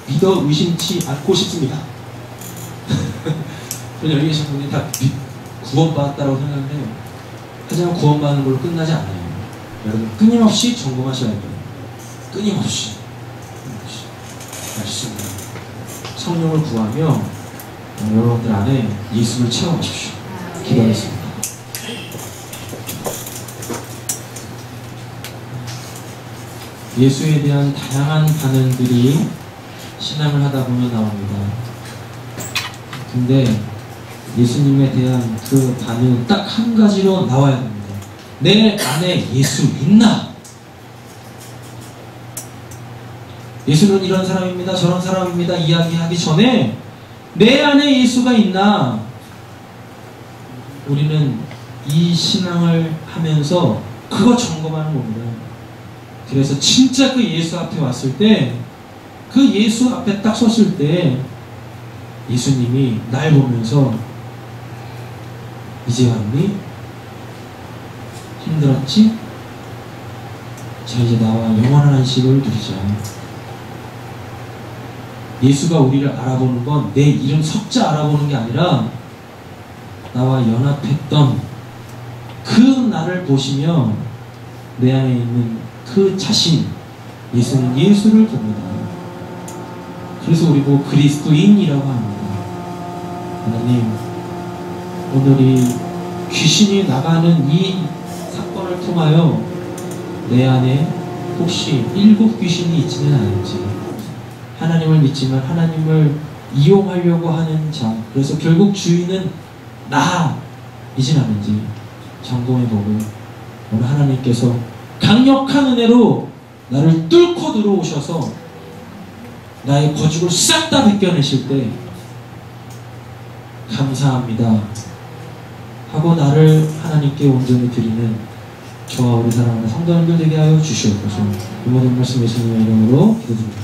믿어 의심치 않고 싶습니다. 전 여기 계시는 분들이 다 구원받았다라고 생각을 해요. 하지만 구원받는 걸로 끝나지 않아요. 여러분 끊임없이 점검하셔야 돼요. 끊임없이 말씀으로 성령을 구하며 여러분들 안에 예수를 채워가십시오. 기도하겠습니다. 예수에 대한 다양한 반응들이 신앙을 하다 보면 나옵니다. 근데 예수님에 대한 그 반응은 딱 한 가지로 나와야 됩니다. 내 안에 예수 있나? 예수는 이런 사람입니다, 저런 사람입니다 이야기하기 전에 내 안에 예수가 있나? 우리는 이 신앙을 하면서 그거 점검하는 겁니다. 그래서 진짜 그 예수 앞에 왔을 때, 그 예수 앞에 딱 섰을 때 예수님이 날 보면서 이제 왔니? 힘들었지? 자, 이제 나와 영원한 안식을 누리자. 예수가 우리를 알아보는 건 내 이름 석자 알아보는 게 아니라 나와 연합했던 그 나를 보시며 내 안에 있는 그 자신, 예수는 예수를 봅니다. 그래서 우리 보고 그리스도인이라고 합니다. 하나님, 오늘이 귀신이 나가는 이 사건을 통하여 내 안에 혹시 일곱 귀신이 있지는 않은지, 하나님을 믿지만 하나님을 이용하려고 하는 자, 그래서 결국 주인은 나이진 않은지 점검해보고, 오늘 하나님께서 강력한 은혜로 나를 뚫고 들어오셔서 나의 거죽을 싹 다 벗겨내실 때 감사합니다 하고 나를 하나님께 온전히 드리는 저와 우리 사랑하는 성도님들 되게 하여 주시옵소서. 이 모든 말씀 예수님의 이름으로 기도드립니다.